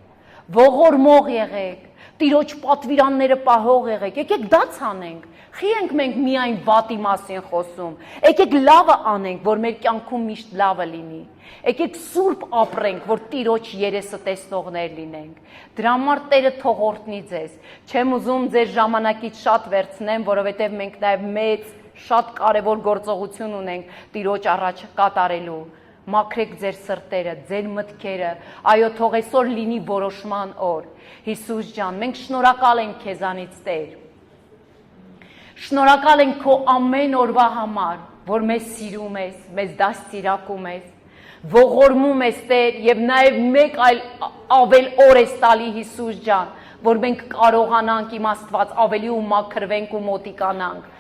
ողորմող եղեք, Տիրոջ պատվիրանները պահող եղեք, եկեք դա ցանենք։ Խի ենք մենք միայն վատի մասին խոսում, եկեք լավը անենք, որ մեր կյանքում միշտ լավը լինի, եկեք սուրբ ապրենք, որ Տիրոջ երեսը տեսնողներ լինենք, դրա համար Տերը թող օրհնի ձեզ, չեմ ուզում ձեր ժամանակից շատ վերցնեմ, որովհետև մենք նաև մեծ, շատ կարևոր գործողություն ունենք Տիրոջ առաջ կատարելու, մաքրեք ձեր սրտերը, ձեր մտքերը, այո թող այսօր լինի որոշման օր, Հիսուս ջան, մենք շնորհակալ ենք քեզանից Տեր, շնորհակալ ենք քո ամեն օրվա համար, որ մեզ սիրում ես, մեզ դաստիարակում ես, ողորմում ես Տեր եւ նաեւ մեկ այլ ավել օր ես տալի Հիսուս ջան, որ մենք կարողանանք իմ Աստված ավելի ու մաքրվենք ու մոտիկանանք